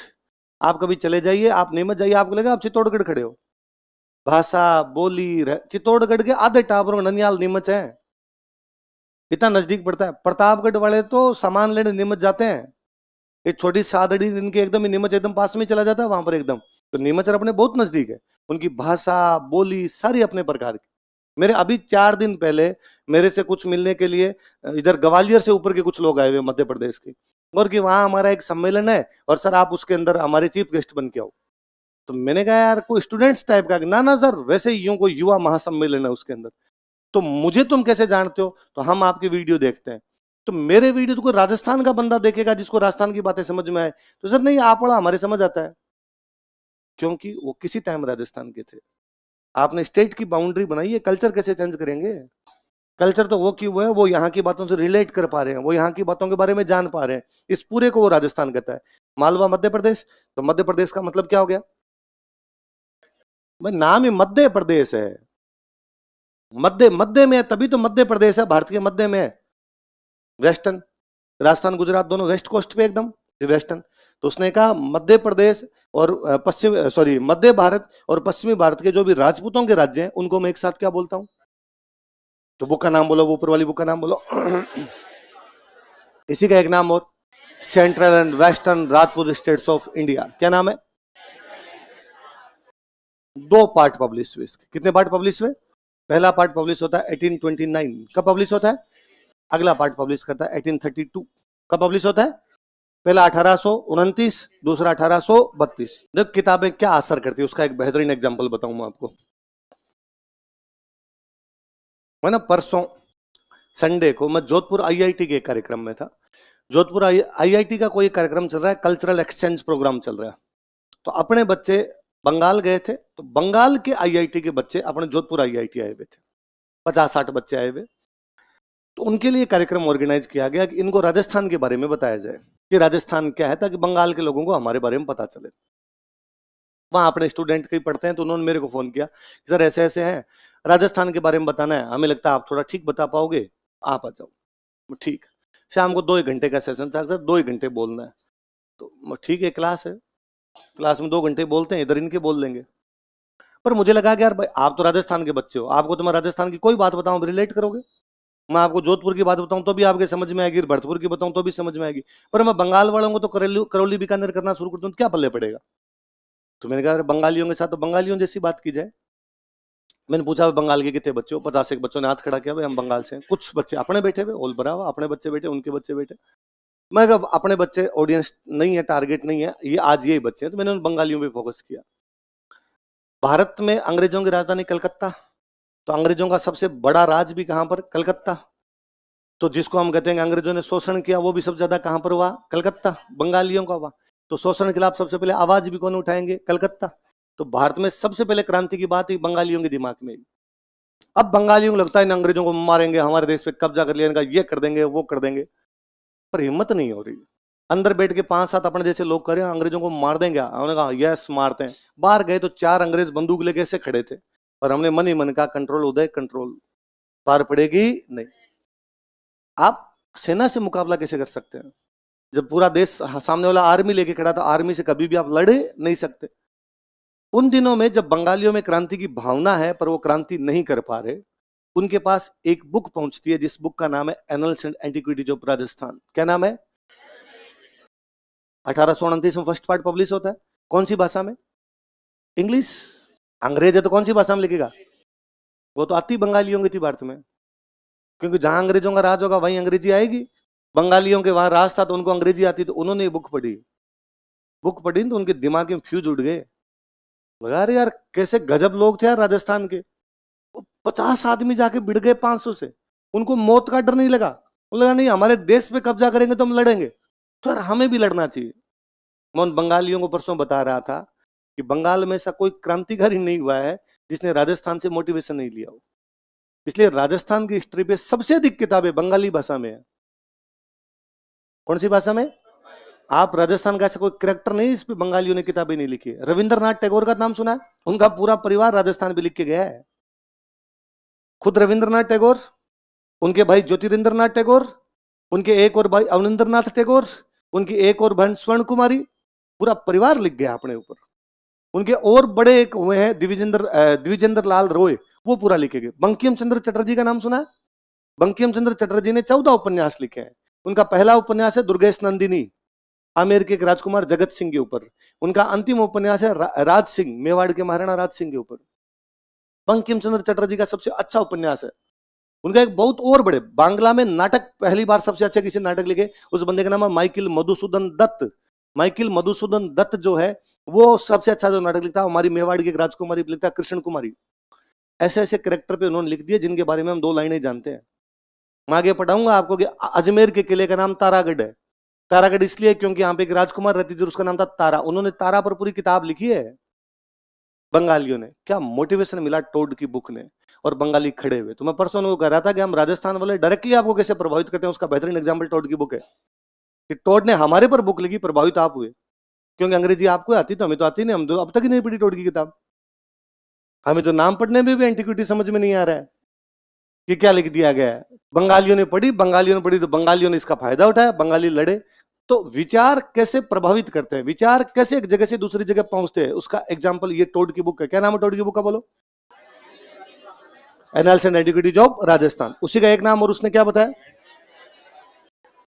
आप कभी चले जाइए, आप नीमच जाइए, आपको लगेगा आप चित्तौड़गढ़ खड़े हो। भाषा, बोली, चित्तौड़गढ़ के आधे टावर ननियाल नीमच है, इतना नजदीक पड़ता है। प्रतापगढ़ वाले तो सामान लेने नीमच जाते हैं, एक छोटी सादड़ी इनके एकदम ही नीमच एकदम पास में चला जाता है वहां पर एकदम। तो नीमच अपने बहुत नजदीक है। उनकी भाषा, बोली सारी अपने प्रकार की। मेरे अभी 4 दिन पहले मेरे से कुछ मिलने के लिए इधर ग्वालियर से ऊपर के कुछ लोग आए हुए मध्य प्रदेश के, और कि वहां हमारा एक सम्मेलन है और सर आप उसके अंदर हमारे चीफ गेस्ट बन के आओ। तो मैंने कहा यार कोई स्टूडेंट्स टाइप का, ना ना सर वैसे ही यूं कोई युवा महासम्मेलन है उसके अंदर। तो मुझे तुम कैसे जानते हो, तो हम आपकी वीडियो देखते हैं। तो मेरे वीडियो तो कोई राजस्थान का बंदा देखेगा जिसको राजस्थान की बातें समझ में आए, तो सर नहीं आप पढ़ा हमारे समझ आता है, क्योंकि वो किसी टाइम राजस्थान के थे। आपने स्टेट की बाउंड्री बनाई है, कल्चर कैसे चेंज करेंगे। कल्चर तो वो की वो है, वो यहाँ की बातों से रिलेट कर पा रहे हैं, वो यहाँ की बातों के बारे में जान पा रहे हैं। इस पूरे को वो राजस्थान कहता है। मालवा मध्य प्रदेश, तो मध्य प्रदेश का मतलब क्या हो गया भाई, नाम ही मध्य प्रदेश है। मध्य मध्य में है, तभी तो मध्य प्रदेश है, भारत के मध्य में है। वेस्टर्न, राजस्थान गुजरात दोनों वेस्ट कोस्ट पे एकदम, वेस्टर्न। तो उसने कहा मध्य प्रदेश और पश्चिम, सॉरी मध्य भारत और पश्चिमी भारत के जो भी राजपूतों के राज्य हैं उनको मैं एक साथ क्या बोलता हूं। तो बुक का नाम बोलो, वो ऊपर वाली बुक का नाम बोलो। इसी का एक नाम और, central and western Rajput states of India. क्या नाम है, 2 पार्ट पब्लिश हुए इसके। कितने पार्ट पब्लिश हुए, पहला पार्ट पब्लिश होता है 1829। कब पब्लिश होता है, अगला पार्ट पब्लिश करता है 1832। कब पब्लिश होता है? पहला 1829, दूसरा 1832। देखो किताबें क्या असर करती है उसका एक बेहतरीन एग्जांपल बताऊं मैं आपको। मैं ना परसों संडे को मैं जोधपुर आईआईटी के कार्यक्रम में था। जोधपुर आईआईटी का कोई कार्यक्रम चल रहा है, कल्चरल एक्सचेंज प्रोग्राम चल रहा है। तो अपने बच्चे बंगाल गए थे, तो बंगाल के आईआईटी के बच्चे अपने जोधपुर आईआईटी आए हुए थे, 50-60 बच्चे आए हुए। तो उनके लिए कार्यक्रम ऑर्गेनाइज किया गया कि इनको राजस्थान के बारे में बताया जाए कि राजस्थान क्या है, ताकि बंगाल के लोगों को हमारे बारे में पता चले। वहां अपने स्टूडेंट कई पढ़ते हैं, तो उन्होंने मेरे को फोन किया कि सर ऐसे ऐसे हैं, राजस्थान के बारे में बताना है, हमें लगता है आप थोड़ा ठीक बता पाओगे, आप आ जाओ। ठीक, शाम को 2 घंटे का सेशन था सर, 2 घंटे बोलना है। तो ठीक है, क्लास है, क्लास में 2 घंटे बोलते हैं, इधर इनके बोल लेंगे। पर मुझे लगा कि यार भाई आप तो राजस्थान के बच्चे हो, आपको तो मैं राजस्थान की कोई बात बताऊं रिलेट करोगे। मैं आपको जोधपुर की बात बताऊं तो भी आपके समझ में आएगी, भरतपुर की बताऊं तो भी समझ में आएगी, पर मैं बंगाल वालों को तो करौली बीकानेर करना शुरू कर दूं तो क्या पल्ले पड़ेगा। तो मैंने कहा बंगालियों के साथ तो बंगालियों जैसी बात की जाए। मैंने पूछा बंगाल के कितने बच्चे हो? 50 एक बच्चों ने हाथ खड़ा किया, भाई हम बंगाल से हैं। कुछ बच्चे अपने बैठे हुए, ऑल बराबर अपने बच्चे बैठे, उनके बच्चे बैठे। मैं कहा अपने बच्चे ऑडियंस नहीं है, टारगेट नहीं है, ये आज यही बच्चे हैं, तो मैंने उन बंगालियों पे फोकस किया। भारत में अंग्रेजों की राजधानी कलकत्ता, तो अंग्रेजों का सबसे बड़ा राज भी कहां पर? कलकत्ता। तो जिसको हम कहते हैं अंग्रेजों ने शोषण किया, वो भी सबसे ज्यादा कहां पर हुआ? कलकत्ता, बंगालियों का हुआ। तो शोषण के खिलाफ सबसे पहले आवाज भी कौन उठाएंगे? कलकत्ता। तो भारत में सबसे पहले क्रांति की बात ही बंगालियों के दिमाग में। अब बंगालियों को लगता है इन अंग्रेजों को मारेंगे, हमारे देश पे कब्जा कर लिया, इनका ये कर देंगे, वो कर देंगे, पर हिम्मत नहीं हो रही। अंदर बैठ के 5-7 अपने जैसे लोग करें अंग्रेजों को मार देंगे, उन्होंने कहा यस मारते हैं। बाहर गए तो 4 अंग्रेज बंदूक लेके ऐसे खड़े थे, और हमने मन ही मन कहा कंट्रोल उदय कंट्रोल, पार पड़ेगी नहीं। आप सेना से मुकाबला कैसे कर सकते हैं जब पूरा देश सामने वाला आर्मी लेके खड़ा था? आर्मी से कभी भी आप लड़े नहीं सकते। उन दिनों में जब बंगालियों में क्रांति की भावना है पर वो क्रांति नहीं कर पा रहे, उनके पास एक बुक पहुंचती है जिस बुक का नाम है annuls and antiquities of Rajasthan. क्या नाम है? 1829 में फर्स्ट पार्ट पब्लिश होता है। कौन सी भाषा में? इंग्लिश। अंग्रेज है तो कौन सी भाषा में लिखेगा? वो तो आती बंगालियों की थी भारत में, क्योंकि जहां अंग्रेजों का राज होगा वहीं अंग्रेजी आएगी। बंगालियों के वहां राज था तो उनको अंग्रेजी आती, तो उन्होंने ये बुक पढ़ी। बुक पढ़ी तो उनके दिमाग में फ्यूज उड़ गए, लगा रहे यार कैसे गजब लोग थे यार राजस्थान के। 50 आदमी जाके भिड़ गए 500 से, उनको मौत का डर नहीं लगा। लगा नहीं हमारे देश पे कब्जा करेंगे तो हम लड़ेंगे, तो यार हमें भी लड़ना चाहिए। मैं उन बंगालियों को परसों बता रहा था कि बंगाल में ऐसा कोई क्रांतिकारी नहीं हुआ है जिसने राजस्थान से मोटिवेशन नहीं लिया हो। इसलिए राजस्थान की हिस्ट्री पे सबसे अधिक किताबें बंगाली भाषा में है। कौन सी भाषा में? आप राजस्थान का ऐसा कोई करेक्टर नहीं इस पे बंगालियों ने किताबें नहीं लिखी है। रविंद्रनाथ टैगोर का नाम सुना है? उनका पूरा परिवार राजस्थान पे लिख के गया है। खुद रविंद्रनाथ टैगोर, उनके भाई ज्योतिरिंद्रनाथ टैगोर, उनके एक और भाई अवनिंद्रनाथ टैगोर, उनकी एक और बहन स्वर्ण कुमारी, पूरा परिवार लिख गया अपने ऊपर। उनके और बड़े एक हुए हैं द्विजेंद्र लाल रॉय, वो पूरा लिखे गए। बंकिम चंद्र चटर्जी का नाम सुना है? बंकिम चंद्र चटर्जी ने 14 उपन्यास लिखे हैं। उनका पहला उपन्यास है दुर्गेश नंदिनी, आमेर के एक राजकुमार जगत सिंह के ऊपर। उनका अंतिम उपन्यास है राज सिंह, मेवाड़ के महाराणा राज सिंह के ऊपर। बंकिम चंद्र चटर्जी का सबसे अच्छा उपन्यास है। उनका एक बहुत और बड़े बांग्ला में नाटक, पहली बार सबसे अच्छा किसी नाटक लिखे, उस बंदे का नाम है माइकल मधुसूदन दत्त। माइकल मधुसूदन दत्त जो है वो सबसे अच्छा जो नाटक लिखता है, हमारी मेवाड़ की एक राजकुमारी लिखता है कृष्ण कुमारी। ऐसे ऐसे कैरेक्टर पे उन्होंने लिख दिए जिनके बारे में हम 2 लाइनें जानते हैं। मैं आगे पढ़ाऊंगा आपको कि अजमेर के किले का नाम तारागढ़ है। तारागढ़ इसलिए क्योंकि यहाँ पे एक राजकुमार रहती थी, उसका नाम था तारा। उन्होंने तारा पर पूरी किताब लिखी है बंगालियों ने। क्या मोटिवेशन मिला टोड की बुक ने, और बंगाली खड़े हुए। तो मैं परसों उनको कह रहा था कि हम राजस्थान वाले डायरेक्टली आपको कैसे प्रभावित करते हैं, उसका बेहतरीन एग्जाम्पल टोड की बुक है कि टोड ने हमारे पर बुक लिखी, प्रभावित आप हुए। क्योंकि अंग्रेजी आपको आती तो हमें तो आती नहीं, हम तो अब तक ही नहीं पढ़ी टोड की किताब। हमें तो नाम पढ़ने में भी एंटिक्विटी समझ में नहीं आ रहा है कि क्या लिख दिया गया है। बंगालियों ने पढ़ी तो बंगालियों ने इसका फायदा उठाया, बंगाली लड़े। तो विचार कैसे प्रभावित करते हैं, विचार कैसे एक जगह से दूसरी जगह पहुंचते हैं, उसका एग्जाम्पल ये टोड की बुक है। क्या नाम है टोड की बुक का? बोलो। Analysis and antiquities of Rajasthan, उसी का एक नाम। और उसने क्या बताया?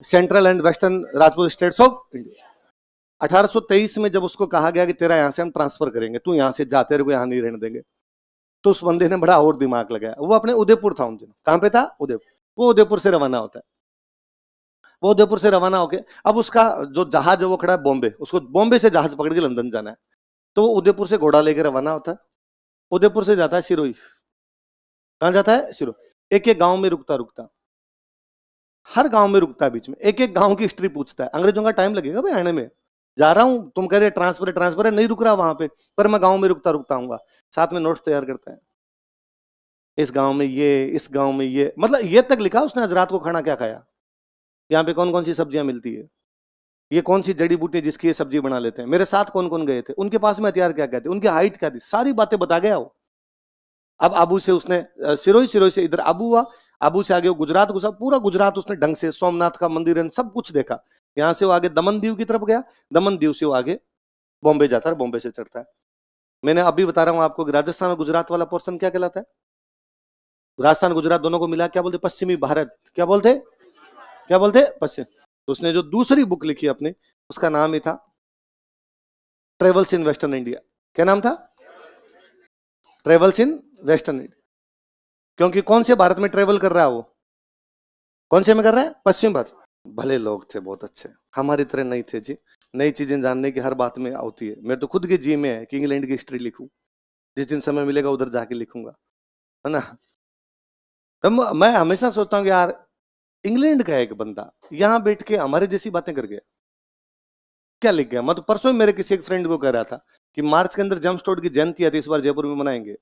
Central and western Rajput states of India. 1823 में जब उसको कहा गया कि तेरा यहां से हम ट्रांसफर करेंगे, तू यहां से जा, तेरे को यहां नहीं रहने देंगे, तो उस बंदे ने बड़ा और दिमाग लगाया। वो अपने उदयपुर था उन दिनों। कहां पे था? उदयपुर। वो उदयपुर से रवाना होता है। वो उदयपुर से रवाना होके अब उसका जो जहाज है वो खड़ा है बॉम्बे, उसको बॉम्बे से जहाज पकड़ के लंदन जाना है, तो वो उदयपुर से घोड़ा लेकर रवाना होता है, उदयपुर से जाता है सिरोही। कहां जाता है? सिरोही। एक एक गांव में रुकता रुकता, हर गांव में रुकता है, बीच में एक एक गांव की हिस्ट्री पूछता है। अंग्रेजों का टाइम लगेगा भाई आने में, जा रहा हूं, तुम कह रहे ट्रांसफर है, ट्रांसफर है, नहीं रुक रहा वहां पे, पर मैं गांव में रुकता रुकता आऊंगा। साथ में नोट्स तैयार करता है, इस गांव में ये, इस गांव में ये, मतलब ये तक लिखा उसने आज रात को खाना क्या खाया, यहाँ पे कौन कौन सी सब्जियां मिलती है, ये कौन सी जड़ी बूटी जिसकी ये सब्जी बना लेते हैं, मेरे साथ कौन कौन गए थे, उनके पास में हथियार क्या क्या थे, उनकी हाइट क्या थी, सारी बातें बता गया वो। अब आबू से उसने सिरोही, सिरोही से इधर आबू हुआ, आबू से आगे वो गुजरात घुसा, पूरा गुजरात उसने ढंग से, सोमनाथ का मंदिर है, सब कुछ देखा। यहाँ से वो आगे दमन दीव की तरफ गया, दमन दीव से वो आगे बॉम्बे जाता है, बॉम्बे से चढ़ता है। मैंने अभी बता रहा हूं आपको कि राजस्थान और गुजरात वाला पोर्शन क्या कहलाता है? राजस्थान गुजरात दोनों को मिला क्या बोलते? पश्चिमी भारत। क्या बोलते? क्या बोलते? पश्चिम। तो उसने जो दूसरी बुक लिखी अपनी, उसका नाम ही था ट्रेवल्स इन वेस्टर्न इंडिया। क्या नाम था? Travels in western India. क्योंकि कौन से भारत में ट्रेवल कर रहा है वो? कौन से में कर रहा है? पश्चिम भारत। भले लोग थे, बहुत अच्छे, हमारी तरह नहीं थे जी। नई चीजें जानने की हर बात में होती है। मेरे तो खुद के जी में है कि इंग्लैंड की हिस्ट्री लिखूं, जिस दिन समय मिलेगा उधर जाके लिखूंगा, है ना। तो मैं हमेशा सोचता हूँ कि यार इंग्लैंड का एक बंदा यहाँ बैठ के हमारे जैसी बातें कर गया, क्या लिख गया। मैं तो परसों ही मेरे किसी एक फ्रेंड को कह रहा था कि मार्च के अंदर जेम्स की जयंती आती, इस बार जयपुर में मनाएंगे।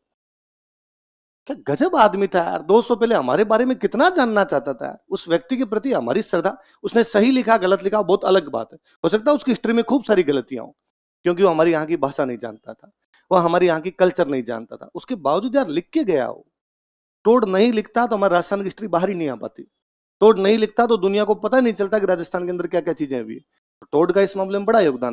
क्या गजब आदमी था यार, 200 पहले हमारे बारे में कितना जानना चाहता था यार। उस व्यक्ति के प्रति हमारी श्रद्धा, उसने सही लिखा गलत लिखा बहुत अलग बात है, हो सकता है उसकी हिस्ट्री में खूब सारी गलतियां हो, क्योंकि वो हमारी यहाँ की भाषा नहीं जानता था, वो हमारी यहाँ की कल्चर नहीं जानता था, उसके बावजूद यार लिख के गया हो। टोड नहीं लिखता तो हमारी राजस्थान की हिस्ट्री बाहर ही नहीं आ पाती। टोड नहीं लिखता तो दुनिया को पता नहीं चलता कि राजस्थान के अंदर क्या क्या चीजें हुई। टोड का इस मामले में बड़ा योगदान